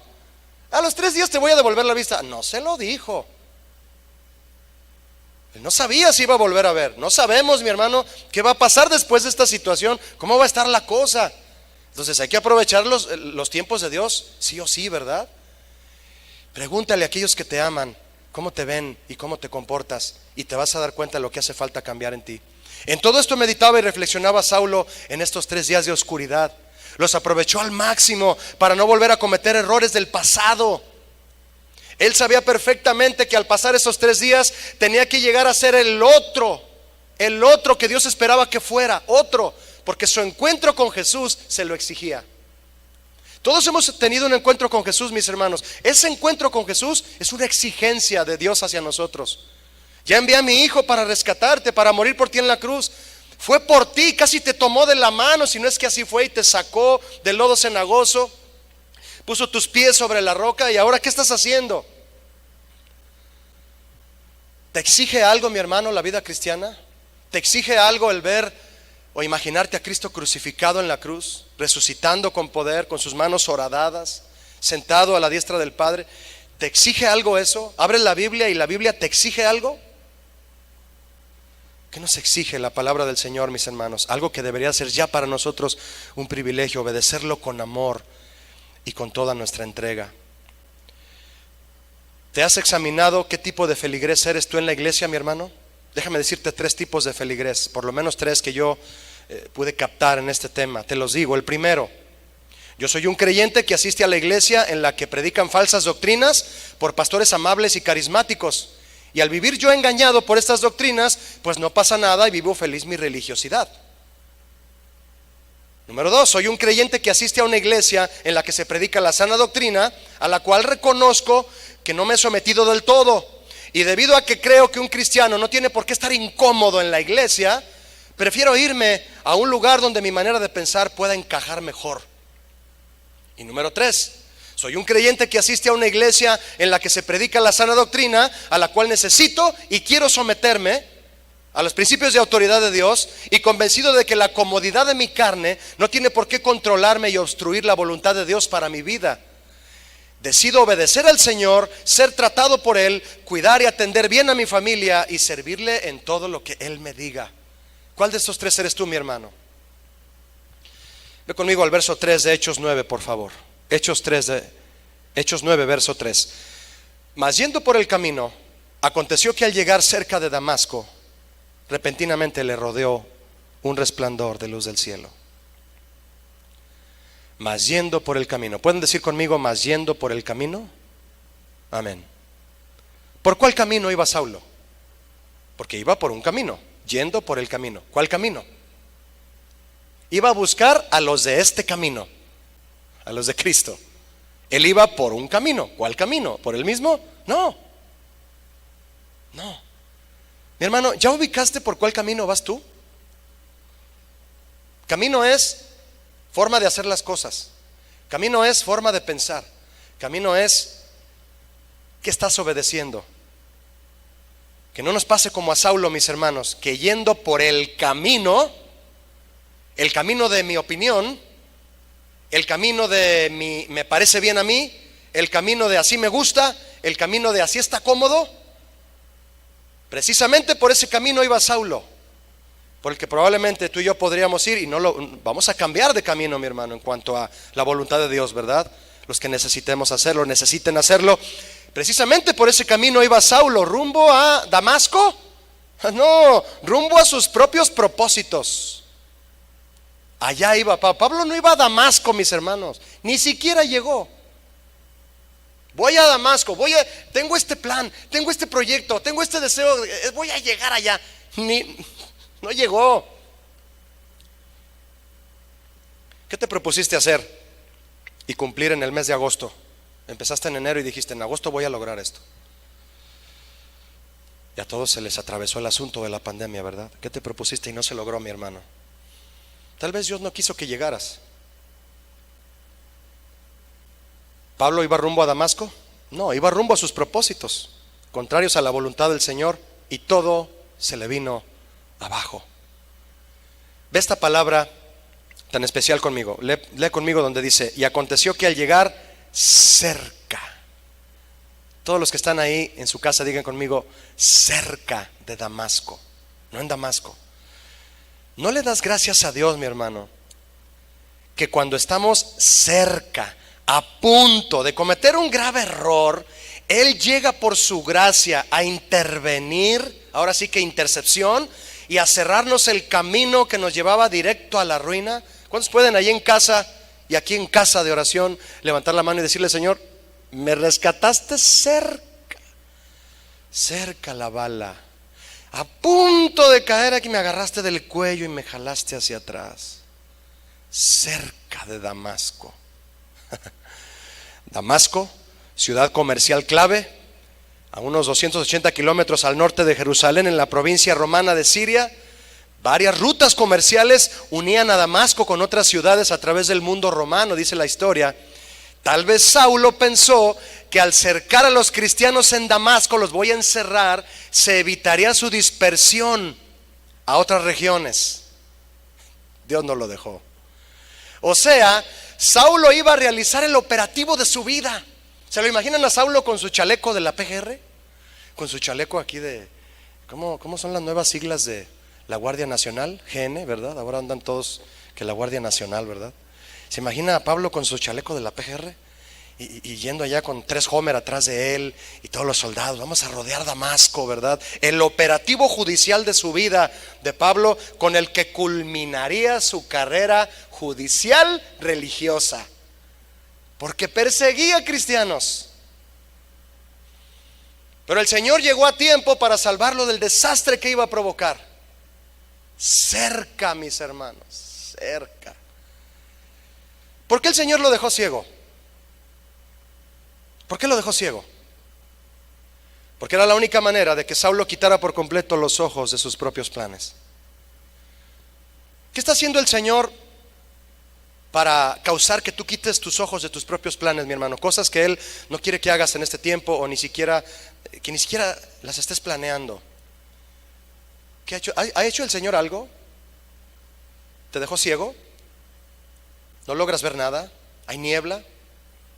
a los 3 días te voy a devolver la vista. No se lo dijo. Él no sabía si iba a volver a ver. No sabemos, mi hermano, qué va a pasar después de esta situación, cómo va a estar la cosa. Entonces hay que aprovechar los tiempos de Dios, sí o sí, ¿verdad? Pregúntale a aquellos que te aman cómo te ven y cómo te comportas, y te vas a dar cuenta de lo que hace falta cambiar en ti. En todo esto meditaba y reflexionaba Saulo en estos 3 días de oscuridad. Los aprovechó al máximo para no volver a cometer errores del pasado. Él sabía perfectamente que al pasar esos 3 días tenía que llegar a ser el otro que Dios esperaba que fuera, otro, porque su encuentro con Jesús se lo exigía. Todos hemos tenido un encuentro con Jesús, mis hermanos. Ese encuentro con Jesús es una exigencia de Dios hacia nosotros. Ya envié a mi hijo para rescatarte, para morir por ti en la cruz. Fue por ti, casi te tomó de la mano, si no es que así fue, y te sacó del lodo cenagoso, puso tus pies sobre la roca. ¿Y ahora qué estás haciendo? ¿Te exige algo, mi hermano, la vida cristiana? ¿Te exige algo el ver o imaginarte a Cristo crucificado en la cruz, resucitando con poder, con sus manos horadadas, sentado a la diestra del Padre? ¿Te exige algo eso? ¿Abres la Biblia y la Biblia te exige algo? ¿Qué nos exige la palabra del Señor, mis hermanos? Algo que debería ser ya para nosotros un privilegio, obedecerlo con amor y con toda nuestra entrega. ¿Te has examinado qué tipo de feligrés eres tú en la iglesia, mi hermano? Déjame decirte 3 tipos de feligrés, por lo menos 3 que yo pude captar en este tema. Te los digo. El primero: yo soy un creyente que asiste a la iglesia en la que predican falsas doctrinas por pastores amables y carismáticos, y al vivir yo engañado por estas doctrinas, pues no pasa nada y vivo feliz mi religiosidad. Número 2, soy un creyente que asiste a una iglesia en la que se predica la sana doctrina, a la cual reconozco que no me he sometido del todo. Y debido a que creo que un cristiano no tiene por qué estar incómodo en la iglesia, prefiero irme a un lugar donde mi manera de pensar pueda encajar mejor. Y número 3, soy un creyente que asiste a una iglesia en la que se predica la sana doctrina, a la cual necesito y quiero someterme a los principios de autoridad de Dios, y convencido de que la comodidad de mi carne no tiene por qué controlarme y obstruir la voluntad de Dios para mi vida. Decido obedecer al Señor, ser tratado por Él, cuidar y atender bien a mi familia y servirle en todo lo que Él me diga. ¿Cuál de estos 3 eres tú, mi hermano? Ve conmigo al verso 3 de Hechos 9, por favor. Hechos 9, verso 3. Mas yendo por el camino, aconteció que al llegar cerca de Damasco, repentinamente le rodeó un resplandor de luz del cielo. Mas yendo por el camino. ¿Pueden decir conmigo, mas yendo por el camino? Amén. ¿Por cuál camino iba Saulo? Porque iba por un camino, yendo por el camino. ¿Cuál camino? Iba a buscar a los de este camino, a los de Cristo. Él iba por un camino. ¿Cuál camino? ¿Por el mismo? No. Mi hermano, ¿ya ubicaste por cuál camino vas tú? Camino es forma de hacer las cosas. Camino es forma de pensar. Camino es ¿qué estás obedeciendo? Que no nos pase como a Saulo, mis hermanos, que yendo por el camino de mi opinión, el camino de me parece bien a mí, el camino de así me gusta, el camino de así está cómodo. Precisamente por ese camino iba Saulo, por el que probablemente tú y yo podríamos ir, y vamos a cambiar de camino, mi hermano, en cuanto a la voluntad de Dios, ¿verdad? Los que necesitemos hacerlo, necesiten hacerlo. Precisamente por ese camino iba Saulo, rumbo a Damasco. No, rumbo a sus propios propósitos. Allá iba Pablo. Pablo no iba a Damasco, mis hermanos, ni siquiera llegó. Voy a Damasco, tengo este plan, tengo este proyecto, tengo este deseo, voy a llegar allá. No llegó. ¿Qué te propusiste hacer y cumplir en el mes de agosto? Empezaste en enero y dijiste, en agosto voy a lograr esto. Y a todos se les atravesó el asunto de la pandemia, ¿verdad? ¿Qué te propusiste y no se logró, mi hermano? Tal vez Dios no quiso que llegaras. ¿Pablo iba rumbo a Damasco? No, iba rumbo a sus propósitos, contrarios a la voluntad del Señor, y todo se le vino abajo. Ve esta palabra tan especial conmigo. Lee conmigo donde dice, y aconteció que al llegar cerca. Todos los que están ahí en su casa digan conmigo, cerca de Damasco, no en Damasco. ¿No le das gracias a Dios, mi hermano, que cuando estamos cerca, a punto de cometer un grave error, Él llega por su gracia a intervenir, ahora sí que intercepción, y a cerrarnos el camino que nos llevaba directo a la ruina? ¿Cuántos pueden ahí en casa y aquí en casa de oración levantar la mano y decirle, Señor, me rescataste cerca la bala, a punto de caer aquí, me agarraste del cuello y me jalaste hacia atrás, cerca de Damasco? Damasco, ciudad comercial clave, a unos 280 kilómetros al norte de Jerusalén, en la provincia romana de Siria. Varias rutas comerciales unían a Damasco con otras ciudades a través del mundo romano, dice la historia. Tal vez Saulo pensó que al cercar a los cristianos en Damasco, los voy a encerrar, se evitaría su dispersión a otras regiones. Dios no lo dejó. O sea, Saulo iba a realizar el operativo de su vida. ¿Se lo imaginan a Saulo con su chaleco de la PGR? Con su chaleco aquí de, ¿cómo son las nuevas siglas de la Guardia Nacional? GN, ¿verdad? Ahora andan todos que la Guardia Nacional, ¿verdad? ¿Se imagina a Pablo con su chaleco de la PGR? Y yendo allá con 3 Homer atrás de él y todos los soldados, vamos a rodear Damasco, ¿verdad? El operativo judicial de su vida de Pablo, con el que culminaría su carrera judicial religiosa, porque perseguía cristianos. Pero el Señor llegó a tiempo para salvarlo del desastre que iba a provocar. Cerca, mis hermanos, cerca. ¿Por qué el Señor lo dejó ciego? ¿Por qué lo dejó ciego? Porque era la única manera de que Saulo quitara por completo los ojos de sus propios planes. ¿Qué está haciendo el Señor para causar que tú quites tus ojos de tus propios planes, mi hermano? Cosas que Él no quiere que hagas en este tiempo, o que ni siquiera las estés planeando. ¿Qué ha hecho? ¿Ha hecho el Señor algo? ¿Te dejó ciego? ¿No logras ver nada? ¿Hay niebla?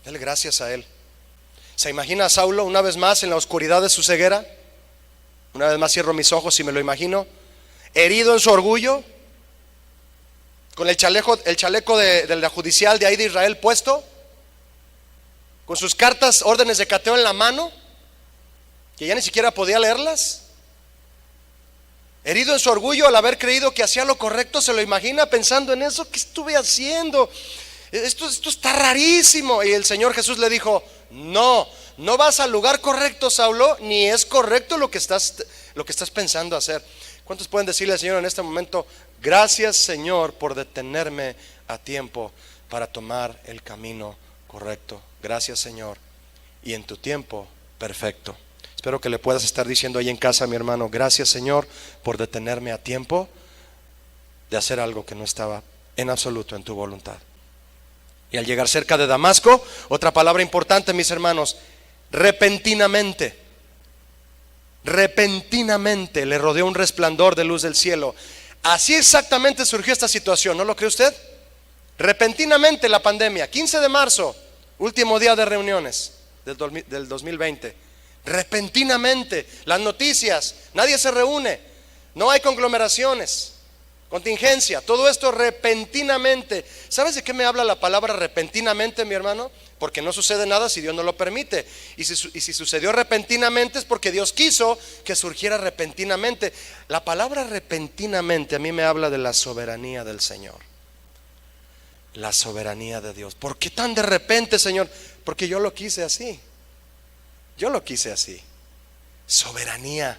Dale gracias a Él. ¿Se imagina a Saulo una vez más en la oscuridad de su ceguera? Una vez más cierro mis ojos y me lo imagino, herido en su orgullo, con el chaleco de la judicial de ahí de Israel puesto, con sus cartas, órdenes de cateo en la mano, que ya ni siquiera podía leerlas. Herido en su orgullo al haber creído que hacía lo correcto. ¿Se lo imagina pensando en eso? ¿Qué estuve haciendo? Esto está rarísimo. Y el Señor Jesús le dijo: no vas al lugar correcto, Saulo, ni es correcto lo que estás pensando hacer. ¿Cuántos pueden decirle al Señor en este momento: gracias, Señor, por detenerme a tiempo para tomar el camino correcto? Gracias, Señor, y en tu tiempo perfecto. Espero que le puedas estar diciendo ahí en casa, mi hermano: gracias, Señor, por detenerme a tiempo de hacer algo que no estaba en absoluto en tu voluntad. Y al llegar cerca de Damasco, otra palabra importante, mis hermanos: repentinamente le rodeó un resplandor de luz del cielo. Así exactamente surgió esta situación, ¿no lo cree usted? Repentinamente la pandemia, 15 de marzo, último día de reuniones del 2020. Repentinamente, las noticias, nadie se reúne, no hay conglomeraciones, contingencia, todo esto repentinamente. ¿Sabes de qué me habla la palabra repentinamente, mi hermano? Porque no sucede nada si Dios no lo permite. Y si sucedió repentinamente es porque Dios quiso que surgiera repentinamente. La palabra repentinamente a mí me habla de la soberanía del Señor, la soberanía de Dios. ¿Por qué tan de repente, Señor? Porque yo lo quise así. Yo lo quise así. Soberanía.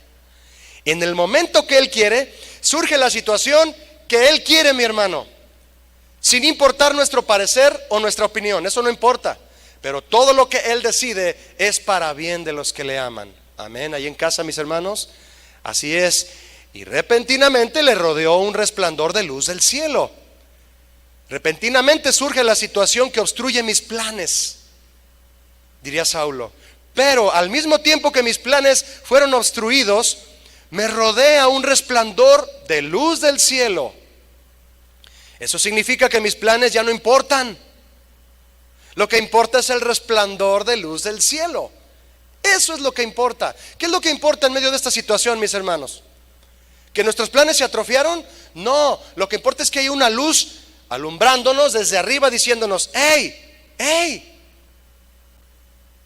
En el momento que Él quiere, surge la situación que Él quiere, mi hermano, sin importar nuestro parecer o nuestra opinión. Eso no importa, pero todo lo que Él decide es para bien de los que le aman. Amén. Ahí en casa, mis hermanos, así es. Y repentinamente le rodeó un resplandor de luz del cielo. Repentinamente surge la situación que obstruye mis planes, diría Saulo. Pero al mismo tiempo que mis planes fueron obstruidos, me rodea un resplandor de luz del cielo. Eso significa que mis planes ya no importan. Lo que importa es el resplandor de luz del cielo. Eso es lo que importa. ¿Qué es lo que importa en medio de esta situación, mis hermanos? ¿Que nuestros planes se atrofiaron? No, lo que importa es que hay una luz alumbrándonos desde arriba, diciéndonos: ¡hey!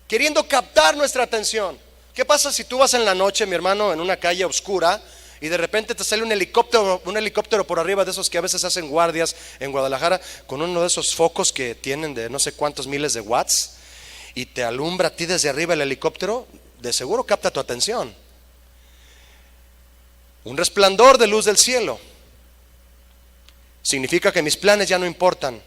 Queriendo captar nuestra atención. ¿Qué pasa si tú vas en la noche, mi hermano, en una calle oscura y de repente te sale un helicóptero por arriba, de esos que a veces hacen guardias en Guadalajara, con uno de esos focos que tienen de no sé cuántos miles de watts, y te alumbra a ti desde arriba el helicóptero? De seguro capta tu atención. Un resplandor de luz del cielo significa que mis planes ya no importan.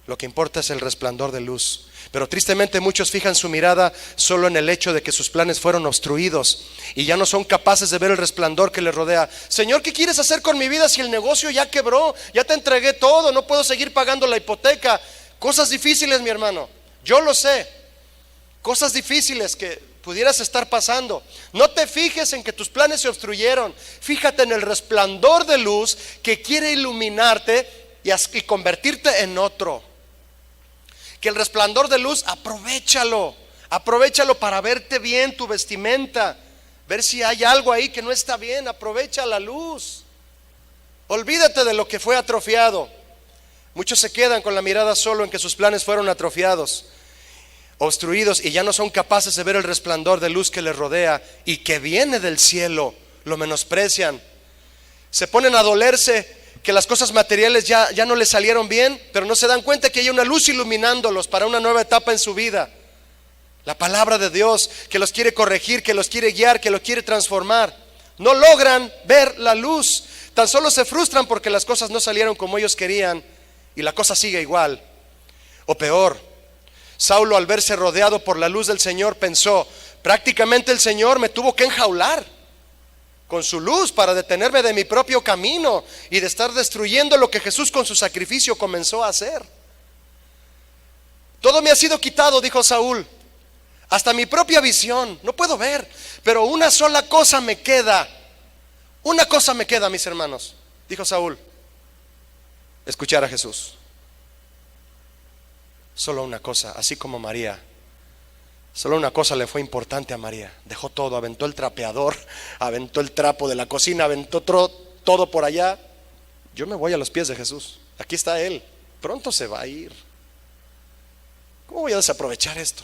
Lo que importa es el resplandor de luz. Pero tristemente muchos fijan su mirada solo en el hecho de que sus planes fueron obstruidos y ya no son capaces de ver el resplandor que les rodea. Señor, ¿qué quieres hacer con mi vida si el negocio ya quebró? Ya te entregué todo, no puedo seguir pagando la hipoteca. Cosas difíciles, mi hermano, yo lo sé. Cosas difíciles que pudieras estar pasando. No te fijes en que tus planes se obstruyeron. Fíjate en el resplandor de luz que quiere iluminarte y convertirte en otro. Que el resplandor de luz, aprovechalo para verte bien, tu vestimenta, ver si hay algo ahí que no está bien. Aprovecha la luz. Olvídate de lo que fue atrofiado. Muchos se quedan con la mirada solo en que sus planes fueron atrofiados, obstruidos, y ya no son capaces de ver el resplandor de luz que les rodea y que viene del cielo. Lo menosprecian. Se ponen a dolerse que las cosas materiales ya no les salieron bien, pero no se dan cuenta que hay una luz iluminándolos para una nueva etapa en su vida. La palabra de Dios que los quiere corregir, que los quiere guiar, que los quiere transformar. No logran ver la luz, tan solo se frustran porque las cosas no salieron como ellos querían y la cosa sigue igual. O peor, Saulo, al verse rodeado por la luz del Señor, pensó: prácticamente el Señor me tuvo que enjaular con su luz para detenerme de mi propio camino y de estar destruyendo lo que Jesús con su sacrificio comenzó a hacer. Todo me ha sido quitado, dijo Saúl, hasta mi propia visión, no puedo ver, pero una sola cosa me queda. Una cosa me queda, mis hermanos, dijo Saúl: escuchar a Jesús. Solo una cosa, así como María. Solo una cosa le fue importante a María. Dejó todo, aventó el trapeador, aventó el trapo de la cocina, aventó todo por allá. Yo me voy a los pies de Jesús. Aquí está Él, pronto se va a ir. ¿Cómo voy a desaprovechar esto?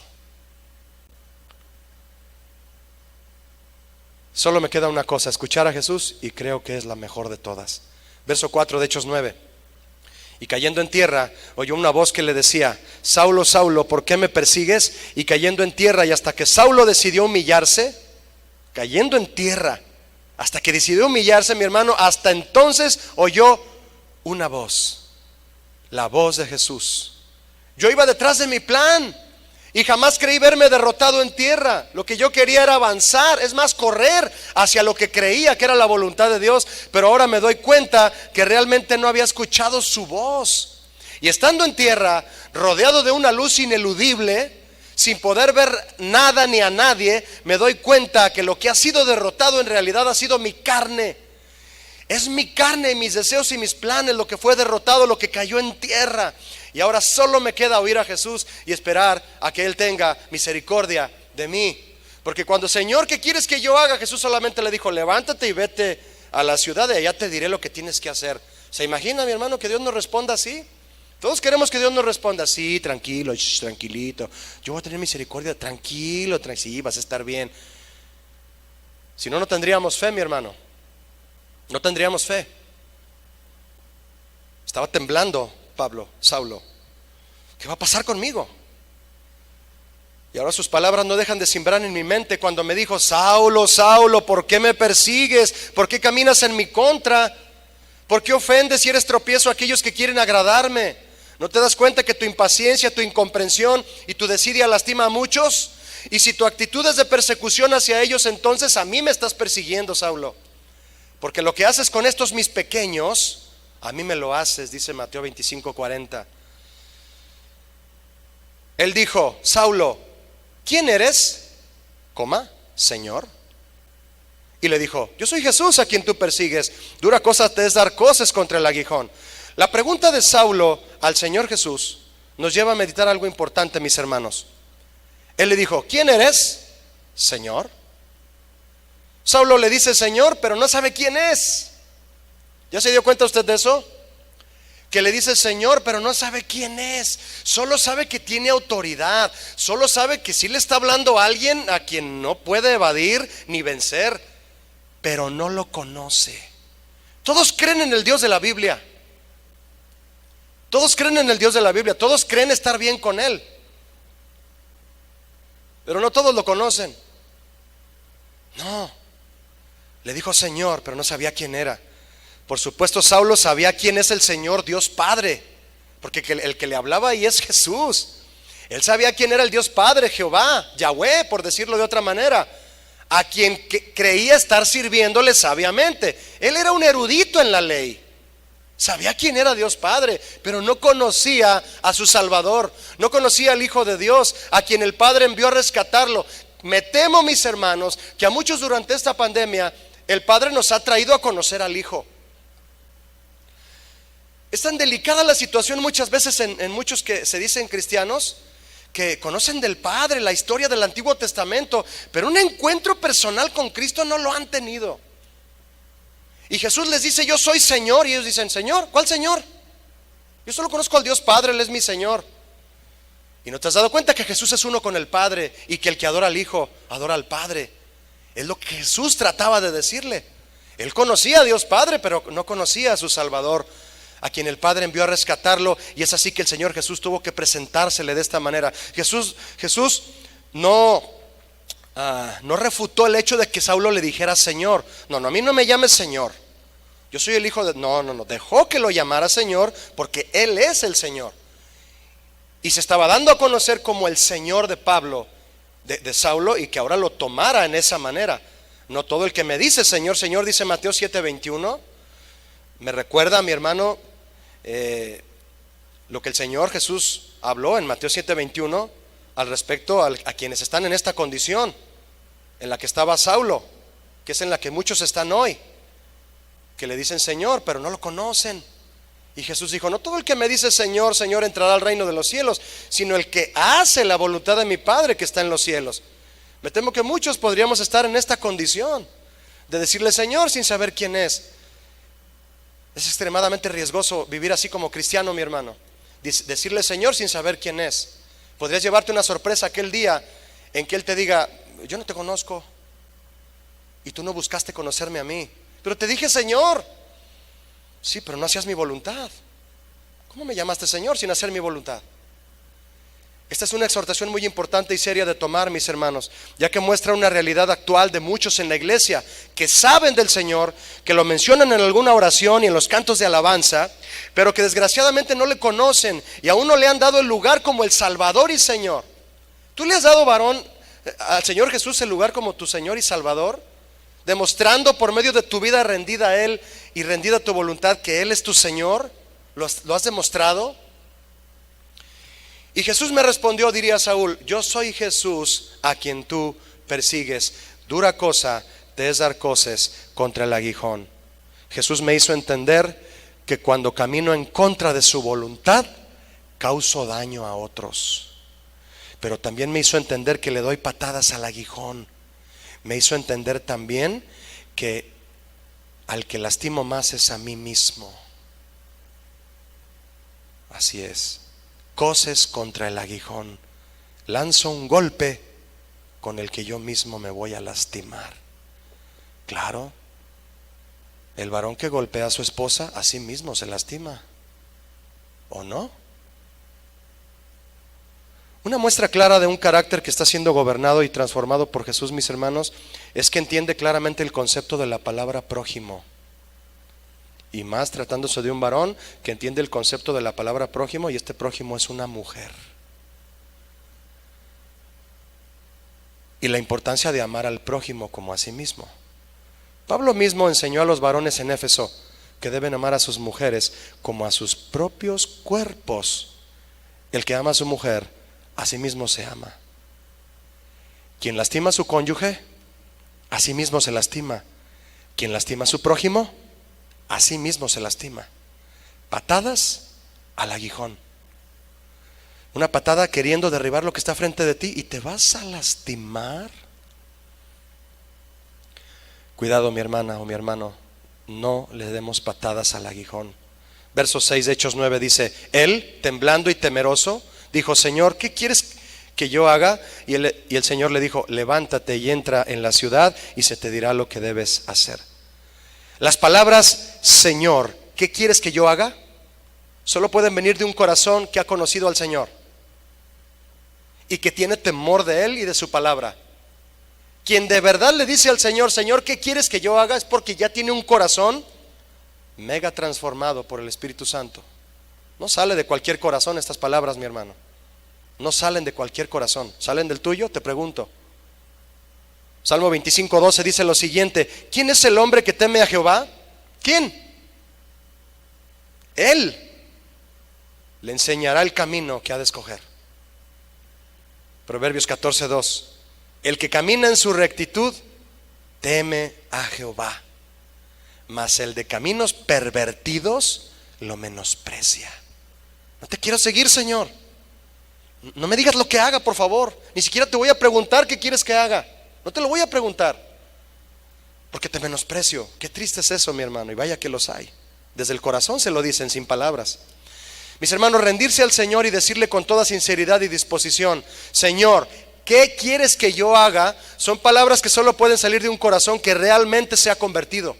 Solo me queda una cosa: escuchar a Jesús, y creo que es la mejor de todas. Verso 4 de Hechos 9. Y cayendo en tierra, oyó una voz que le decía: Saulo, Saulo, ¿por qué me persigues? Y cayendo en tierra, y hasta que Saulo decidió humillarse, cayendo en tierra, hasta que decidió humillarse, mi hermano, hasta entonces oyó una voz, la voz de Jesús. Yo iba detrás de mi plan y jamás creí verme derrotado en tierra. Lo que yo quería era avanzar, es más, correr hacia lo que creía que era la voluntad de Dios. Pero ahora me doy cuenta que realmente no había escuchado su voz. Y estando en tierra, rodeado de una luz ineludible, sin poder ver nada ni a nadie, me doy cuenta que lo que ha sido derrotado en realidad ha sido mi carne. Es mi carne y mis deseos y mis planes lo que fue derrotado, lo que cayó en tierra. Y ahora solo me queda oír a Jesús y esperar a que Él tenga misericordia de mí. Porque cuando: Señor, ¿qué quieres que yo haga?, Jesús solamente le dijo: levántate y vete a la ciudad, y allá te diré lo que tienes que hacer. ¿Se imagina, mi hermano, que Dios nos responda así? Todos queremos que Dios nos responda así: tranquilo, tranquilito, yo voy a tener misericordia, tranquilo, sí, vas a estar bien. Si no, no tendríamos fe, mi hermano. No tendríamos fe. Estaba temblando Saulo. ¿Qué va a pasar conmigo? Y ahora sus palabras no dejan de simbrar en mi mente cuando me dijo: Saulo, Saulo, ¿por qué me persigues? ¿Por qué caminas en mi contra? ¿Por qué ofendes y eres tropiezo a aquellos que quieren agradarme? ¿No te das cuenta que tu impaciencia, tu incomprensión y tu desidia lastima a muchos? Y si tu actitud es de persecución hacia ellos, entonces a mí me estás persiguiendo, Saulo. Porque lo que haces con estos mis pequeños, a mí me lo haces, dice Mateo 25:40. Él dijo: Saulo, ¿quién eres? Señor. Y le dijo: yo soy Jesús a quien tú persigues. Dura cosa te es dar coces contra el aguijón. La pregunta de Saulo al Señor Jesús nos lleva a meditar algo importante, mis hermanos. Él le dijo: ¿quién eres? Señor. Saulo le dice Señor, pero no sabe quién es. ¿Ya se dio cuenta usted de eso? Que le dice Señor, pero no sabe quién es. Solo sabe que tiene autoridad. Solo sabe que sí le está hablando a alguien a quien no puede evadir ni vencer, pero no lo conoce. Todos creen en el Dios de la Biblia. Todos creen en el Dios de la Biblia. Todos creen estar bien con Él, pero no todos lo conocen. No. Le dijo Señor, pero no sabía quién era. Por supuesto, Saulo sabía quién es el Señor, Dios Padre, porque el que le hablaba ahí es Jesús. Él sabía quién era el Dios Padre, Jehová, Yahweh, por decirlo de otra manera, a quien creía estar sirviéndole sabiamente. Él era un erudito en la ley. Sabía quién era Dios Padre, pero no conocía a su Salvador. No conocía al Hijo de Dios, a quien el Padre envió a rescatarlo. Me temo, mis hermanos, que a muchos durante esta pandemia el Padre nos ha traído a conocer al Hijo. Es tan delicada la situación muchas veces en muchos que se dicen cristianos, que conocen del Padre, la historia del Antiguo Testamento, pero un encuentro personal con Cristo no lo han tenido. Y Jesús les dice: yo soy Señor. Y ellos dicen: Señor, ¿cuál Señor? Yo solo conozco al Dios Padre, Él es mi Señor. ¿Y no te has dado cuenta que Jesús es uno con el Padre, y que el que adora al Hijo adora al Padre? Es lo que Jesús trataba de decirle. Él conocía a Dios Padre, pero no conocía a su Salvador, a quien el Padre envió a rescatarlo. Y es así que el Señor Jesús tuvo que presentársele de esta manera. Jesús no refutó el hecho de que Saulo le dijera Señor. No, a mí no me llames Señor, yo soy el Hijo de... No, dejó que lo llamara Señor, porque Él es el Señor. y se estaba dando a conocer como el Señor de Pablo, de Saulo, y que ahora lo tomara en esa manera. No todo el que me dice Señor, Señor, dice Mateo 7:21, me recuerda a mi hermano lo que el Señor Jesús habló en Mateo 7:21 al respecto a quienes están en esta condición en la que estaba Saulo, que es en la que muchos están hoy, que le dicen Señor, pero no lo conocen. Y Jesús dijo, no todo el que me dice Señor, Señor entrará al reino de los cielos, sino el que hace la voluntad de mi Padre que está en los cielos. Me temo que muchos podríamos estar en esta condición de decirle Señor sin saber quién es. Es extremadamente riesgoso vivir así como cristiano, mi hermano. Decirle Señor sin saber quién es. Podrías llevarte una sorpresa aquel día en que Él te diga, yo no te conozco y tú no buscaste conocerme a mí, pero te dije Señor. Sí, pero no hacías mi voluntad. ¿Cómo me llamaste Señor sin hacer mi voluntad? Esta es una exhortación muy importante y seria de tomar, mis hermanos, ya que muestra una realidad actual de muchos en la iglesia que saben del Señor, que lo mencionan en alguna oración y en los cantos de alabanza, pero que desgraciadamente no le conocen y aún no le han dado el lugar como el Salvador y Señor. ¿Tú le has dado, varón, al Señor Jesús el lugar como tu Señor y Salvador? Demostrando por medio de tu vida rendida a Él y rendida a tu voluntad que Él es tu Señor. ¿Lo has demostrado? Y Jesús me respondió, diría Saúl, yo soy Jesús a quien tú persigues. Dura cosa te es dar coces contra el aguijón. Jesús me hizo entender que cuando camino en contra de su voluntad, causo daño a otros. Pero también me hizo entender que le doy patadas al aguijón. Me hizo entender también que al que lastimo más es a mí mismo. Así es. Coces contra el aguijón. Lanzo un golpe con el que yo mismo me voy a lastimar. Claro, el varón que golpea a su esposa a sí mismo se lastima, ¿o no? Una muestra clara de un carácter que está siendo gobernado y transformado por Jesús, mis hermanos, es que entiende claramente el concepto de la palabra prójimo. Y más tratándose de un varón que entiende el concepto de la palabra prójimo, y este prójimo es una mujer. Y la importancia de amar al prójimo como a sí mismo. Pablo mismo enseñó a los varones en Éfeso que deben amar a sus mujeres como a sus propios cuerpos. El que ama a su mujer, a sí mismo se ama. Quien lastima a su cónyuge, a sí mismo se lastima. Quien lastima a su prójimo, a sí mismo se lastima. Patadas al aguijón. Una patada queriendo derribar lo que está frente de ti y te vas a lastimar. Cuidado, mi hermana o mi hermano, no le demos patadas al aguijón. Verso 6 de Hechos 9 dice, él, temblando y temeroso, dijo, Señor, ¿qué quieres que yo haga? Y el Señor le dijo, levántate y entra en la ciudad y se te dirá lo que debes hacer. Las palabras, Señor, ¿qué quieres que yo haga? Solo pueden venir de un corazón que ha conocido al Señor y que tiene temor de Él y de su palabra. Quien de verdad le dice al Señor, Señor, ¿qué quieres que yo haga? Es porque ya tiene un corazón mega transformado por el Espíritu Santo. No sale de cualquier corazón estas palabras, mi hermano. No salen de cualquier corazón. ¿Salen del tuyo? Te pregunto. Salmo 25:12 dice lo siguiente, ¿quién es el hombre que teme a Jehová? ¿Quién? Él le enseñará el camino que ha de escoger. Proverbios 14:2, el que camina en su rectitud teme a Jehová, mas el de caminos pervertidos lo menosprecia. No te quiero seguir, Señor. No me digas lo que haga, por favor. Ni siquiera te voy a preguntar qué quieres que haga. No te lo voy a preguntar, porque te menosprecio. Qué triste es eso, mi hermano, y vaya que los hay. Desde el corazón se lo dicen sin palabras. Mis hermanos, rendirse al Señor y decirle con toda sinceridad y disposición, Señor, ¿qué quieres que yo haga? Son palabras que solo pueden salir de un corazón que realmente se ha convertido.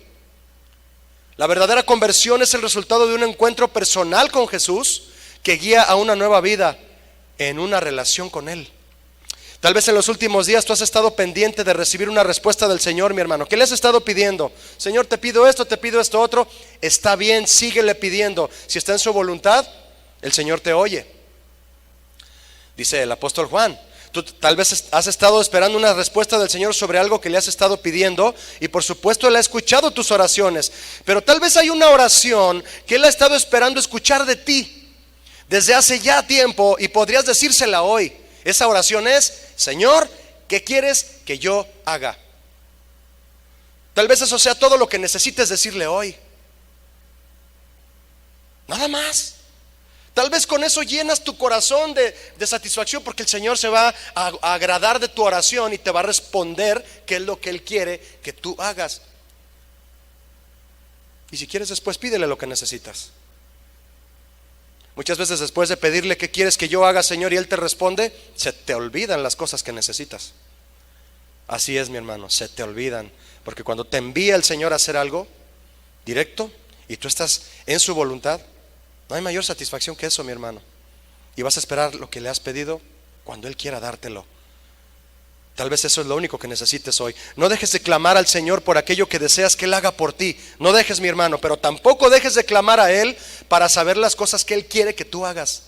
La verdadera conversión es el resultado de un encuentro personal con Jesús que guía a una nueva vida en una relación con Él. Tal vez en los últimos días tú has estado pendiente de recibir una respuesta del Señor, mi hermano. ¿Qué le has estado pidiendo? Señor, te pido esto otro. Está bien, síguele pidiendo. Si está en su voluntad, el Señor te oye. Dice el apóstol Juan. Tú tal vez has estado esperando una respuesta del Señor sobre algo que le has estado pidiendo, y por supuesto Él ha escuchado tus oraciones, pero tal vez hay una oración que Él ha estado esperando escuchar de ti desde hace ya tiempo, y podrías decírsela hoy. Esa oración es: Señor, ¿qué quieres que yo haga? Tal vez eso sea todo lo que necesites decirle hoy. Nada más. Tal vez con eso llenas tu corazón de satisfacción, porque el Señor se va a agradar de tu oración y te va a responder qué es lo que Él quiere que tú hagas. Y si quieres, después pídele lo que necesitas. Muchas veces después de pedirle qué quieres que yo haga, Señor, y Él te responde, se te olvidan las cosas que necesitas. Así es, mi hermano, se te olvidan. Porque cuando te envía el Señor a hacer algo directo y tú estás en su voluntad, no hay mayor satisfacción que eso, mi hermano. Y vas a esperar lo que le has pedido cuando Él quiera dártelo. Tal vez eso es lo único que necesites hoy. No dejes de clamar al Señor por aquello que deseas que Él haga por ti. No dejes, mi hermano, pero tampoco dejes de clamar a Él para saber las cosas que Él quiere que tú hagas.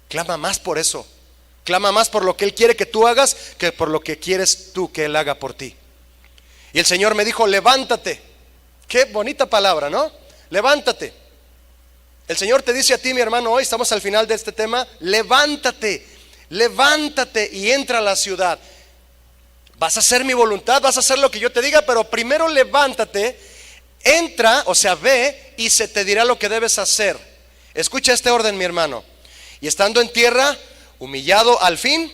Clama más por eso. Clama más por lo que Él quiere que tú hagas que por lo que quieres tú que Él haga por ti. Y el Señor me dijo: levántate. Qué bonita palabra, ¿no? Levántate. El Señor te dice a ti, mi hermano, hoy estamos al final de este tema: levántate, levántate y entra a la ciudad. Vas a hacer mi voluntad, vas a hacer lo que yo te diga, pero primero levántate, entra, o sea, ve, y se te dirá lo que debes hacer. Escucha este orden, mi hermano. Y estando en tierra, humillado al fin,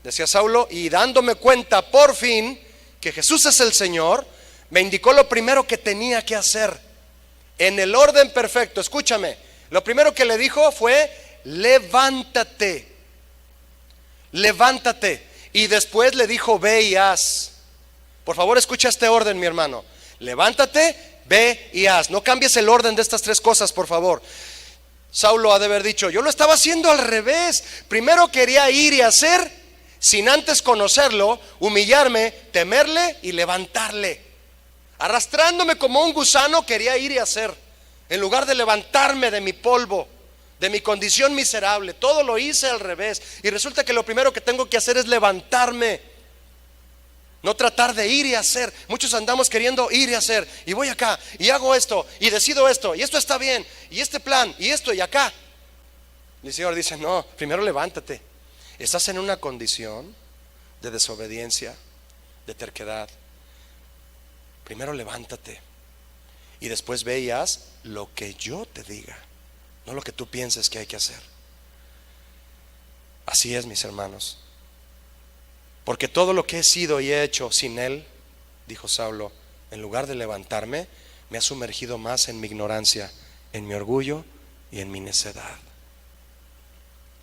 decía Saulo, y dándome cuenta por fin que Jesús es el Señor, me indicó lo primero que tenía que hacer. En el orden perfecto, escúchame. Lo primero que le dijo fue: levántate, levántate. Y después le dijo: ve y haz. Por favor, escucha este orden, mi hermano. Levántate, ve y haz. No cambies el orden de estas tres cosas, por favor. Saulo ha de haber dicho: yo lo estaba haciendo al revés. Primero quería ir y hacer, sin antes conocerlo, humillarme, temerle y levantarle. Arrastrándome como un gusano, quería ir y hacer, en lugar de levantarme de mi polvo, de mi condición miserable. Todo lo hice al revés. Y resulta que lo primero que tengo que hacer es levantarme, no tratar de ir y hacer. Muchos andamos queriendo ir y hacer, y voy acá, y hago esto, y decido esto, y esto está bien, y este plan, y esto, y acá. Y el Señor dice: no, primero levántate. Estás en una condición de desobediencia, de terquedad. Primero levántate, y después ve y haz lo que yo te diga, no lo que tú pienses que hay que hacer. Así es, mis hermanos. Porque todo lo que he sido y he hecho sin Él, dijo Saulo, en lugar de levantarme, me ha sumergido más en mi ignorancia, en mi orgullo y en mi necedad.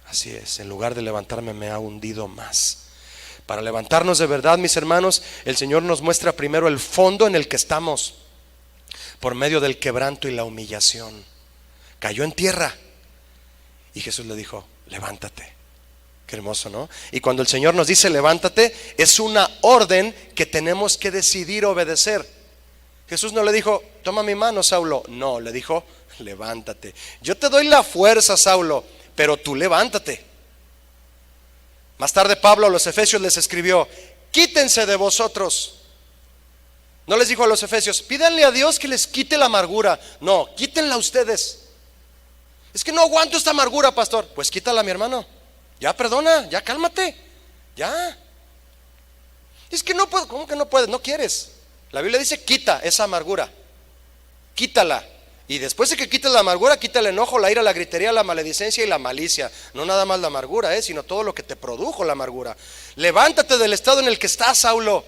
Así es, en lugar de levantarme me ha hundido más. Para levantarnos de verdad, mis hermanos, el Señor nos muestra primero el fondo en el que estamos, por medio del quebranto y la humillación. Cayó en tierra y Jesús le dijo: levántate. Qué hermoso, ¿no? Y cuando el Señor nos dice levántate, es una orden que tenemos que decidir obedecer. Jesús no le dijo: toma mi mano, Saulo. No, le dijo: levántate. Yo te doy la fuerza, Saulo, pero tú levántate. Más tarde Pablo a los efesios les escribió: quítense de vosotros. No les dijo a los efesios: pídanle a Dios que les quite la amargura. No, quítenla ustedes. Es que no aguanto esta amargura, pastor. Pues quítala, mi hermano. Ya perdona, ya cálmate. Ya. Es que no puedo. ¿Cómo que no puedes? No quieres. La Biblia dice: quita esa amargura. Quítala. Y después de que quites la amargura, quita el enojo, la ira, la gritería, la maledicencia y la malicia. No nada más la amargura, sino todo lo que te produjo la amargura. Levántate del estado en el que estás, Saulo.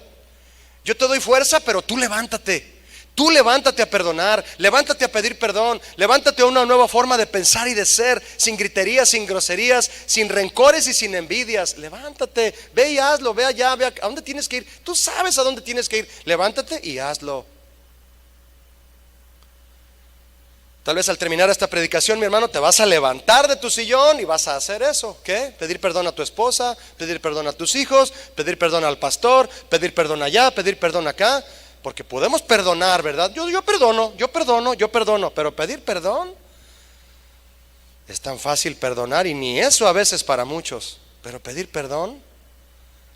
Yo te doy fuerza, pero tú levántate. Tú levántate a perdonar, levántate a pedir perdón, levántate a una nueva forma de pensar y de ser, sin griterías, sin groserías, sin rencores y sin envidias. Levántate, ve y hazlo, ve allá, ve a dónde tienes que ir. Tú sabes a dónde tienes que ir. Levántate y hazlo. Tal vez al terminar esta predicación, mi hermano, te vas a levantar de tu sillón y vas a hacer eso. ¿Qué? Pedir perdón a tu esposa, pedir perdón a tus hijos, pedir perdón al pastor, pedir perdón allá, pedir perdón acá. Porque podemos perdonar, ¿verdad? Yo perdono, pero pedir perdón. Es tan fácil perdonar y ni eso a veces para muchos. Pero pedir perdón,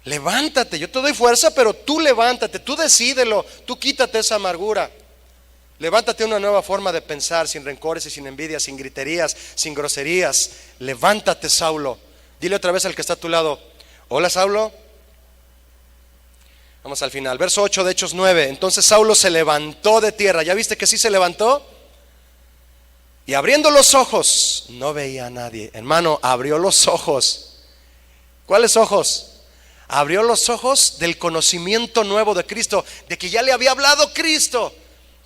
levántate, yo te doy fuerza, pero tú levántate, tú decídelo, tú quítate esa amargura. Levántate a una nueva forma de pensar, sin rencores y sin envidias, sin griterías, sin groserías. Levántate, Saulo. Dile otra vez al que está a tu lado: hola, Saulo. Vamos al final, verso 8 de Hechos 9. Entonces Saulo se levantó de tierra. ¿Ya viste que sí se levantó? Y abriendo los ojos, no veía a nadie. Hermano, abrió los ojos. ¿Cuáles ojos? Abrió los ojos del conocimiento nuevo de Cristo, de que ya le había hablado Cristo,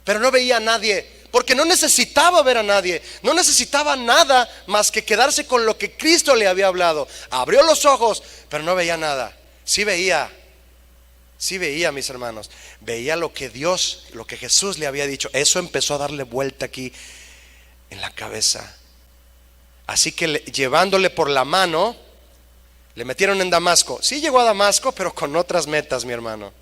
pero no veía a nadie, porque no necesitaba ver a nadie, no necesitaba nada más que quedarse con lo que Cristo le había hablado. Abrió los ojos, pero no veía nada. Sí veía, mis hermanos, veía lo que Dios, lo que Jesús le había dicho. Eso empezó a darle vuelta aquí en la cabeza. Así que llevándole por la mano, le metieron en Damasco. Sí llegó a Damasco, pero con otras metas, mi hermano.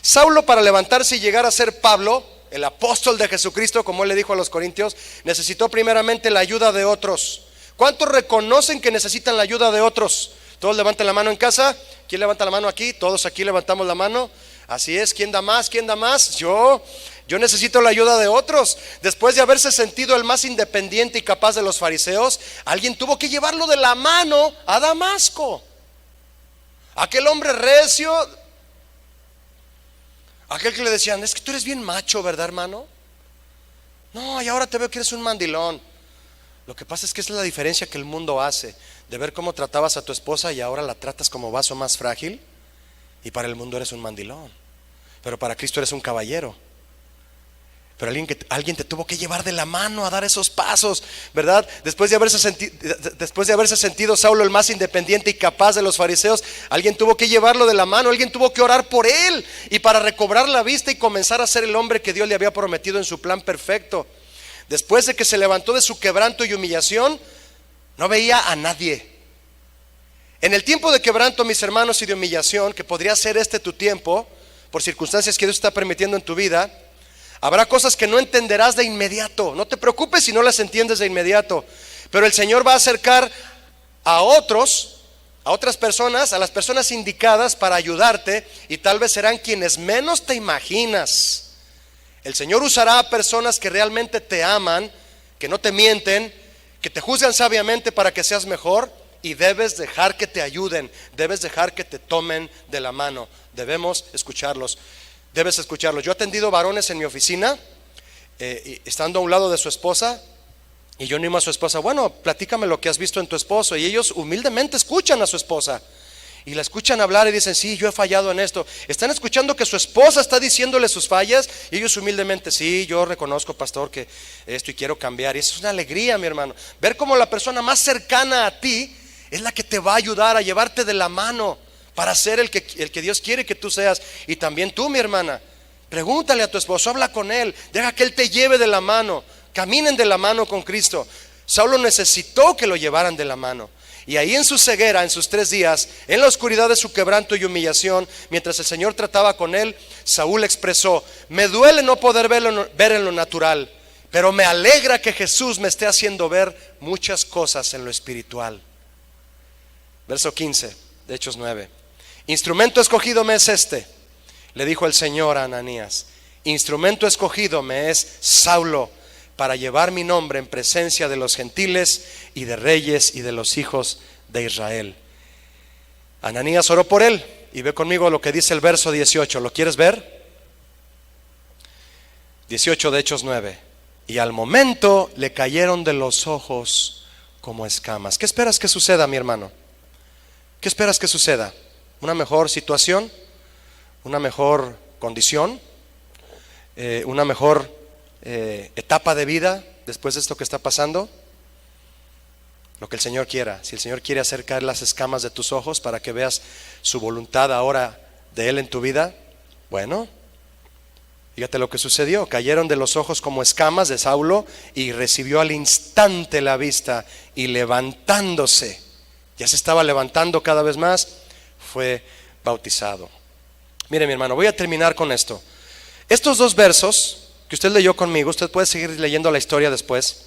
Saulo, para levantarse y llegar a ser Pablo, el apóstol de Jesucristo, como él le dijo a los corintios, necesitó primeramente la ayuda de otros. ¿Cuántos reconocen que necesitan la ayuda de otros? Todos levantan la mano en casa. ¿Quién levanta la mano aquí? Todos aquí levantamos la mano. Así es. ¿Quién da más? ¿Quién da más? Yo necesito la ayuda de otros. Después de haberse sentido el más independiente y capaz de los fariseos, alguien tuvo que llevarlo de la mano a Damasco. Aquel hombre recio, aquel que le decían: es que tú eres bien macho, ¿verdad, hermano? No, y ahora te veo que eres un mandilón. Lo que pasa es que esa es la diferencia que el mundo hace, de ver cómo tratabas a tu esposa y ahora la tratas como vaso más frágil. Y para el mundo eres un mandilón, pero para Cristo eres un caballero. Pero alguien te tuvo que llevar de la mano a dar esos pasos, ¿verdad? Después de haberse sentido Saulo el más independiente y capaz de los fariseos, alguien tuvo que llevarlo de la mano, alguien tuvo que orar por él, y para recobrar la vista y comenzar a ser el hombre que Dios le había prometido en su plan perfecto. Después de que se levantó de su quebranto y humillación, no veía a nadie. En el tiempo de quebranto, mis hermanos, y de humillación, que podría ser tu tiempo, por circunstancias que Dios está permitiendo en tu vida, habrá cosas que no entenderás de inmediato. No te preocupes si no las entiendes de inmediato, pero el Señor va a acercar a otras personas, a las personas indicadas para ayudarte, y tal vez serán quienes menos te imaginas. El Señor usará a personas que realmente te aman, que no te mienten, que te juzgan sabiamente para que seas mejor, y debes dejar que te ayuden, debes dejar que te tomen de la mano. Debes escucharlos. Yo he atendido varones en mi oficina, estando a un lado de su esposa, y yo animo a su esposa: bueno, platícame lo que has visto en tu esposo. Y ellos humildemente escuchan a su esposa y la escuchan hablar y dicen: sí, yo he fallado en esto. Están escuchando que su esposa está diciéndole sus fallas, y ellos humildemente: sí, yo reconozco, pastor, que esto y quiero cambiar. Y eso es una alegría, mi hermano, ver cómo la persona más cercana a ti es la que te va a ayudar a llevarte de la mano para ser el que Dios quiere que tú seas. Y también tú, mi hermana, pregúntale a tu esposo, habla con él, deja que él te lleve de la mano, caminen de la mano con Cristo. Saulo necesitó que lo llevaran de la mano, y ahí en su ceguera, en sus 3 días, en la oscuridad de su quebranto y humillación, mientras el Señor trataba con él, Saúl expresó: me duele no poder ver en lo natural, pero me alegra que Jesús me esté haciendo ver muchas cosas en lo espiritual. Verso 15 de Hechos 9. Instrumento escogido me es le dijo el Señor a Ananías: instrumento escogido me es Saulo, para llevar mi nombre en presencia de los gentiles y de reyes y de los hijos de Israel. Ananías oró por él, y ve conmigo lo que dice el verso 18. ¿Lo quieres ver? 18 de Hechos 9. Y al momento le cayeron de los ojos como escamas. ¿Qué esperas que suceda, mi hermano? ¿Qué esperas que suceda? ¿Una mejor situación? ¿Una mejor condición? ¿Una mejor etapa de vida después de esto que está pasando? Lo que el Señor quiera. Si el Señor quiere hacer caer las escamas de tus ojos para que veas su voluntad ahora de Él en tu vida, bueno, fíjate lo que sucedió. Cayeron de los ojos como escamas de Saulo, y recibió al instante la vista, y levantándose, ya se estaba levantando cada vez más, fue bautizado. Mire, mi hermano, voy a terminar con esto. Estos 2 versos que usted leyó conmigo, usted puede seguir leyendo la historia después.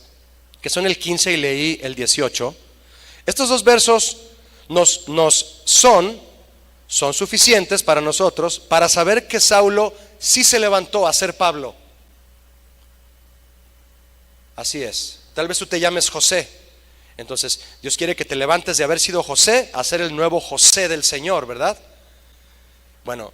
que son el 15 y leí el 18. Estos dos versos son suficientes para nosotros para saber que Saulo sí se levantó a ser Pablo. Así es. Tal vez tú te llames José. Entonces Dios quiere que te levantes de haber sido José a ser el nuevo José del Señor, ¿verdad? Bueno,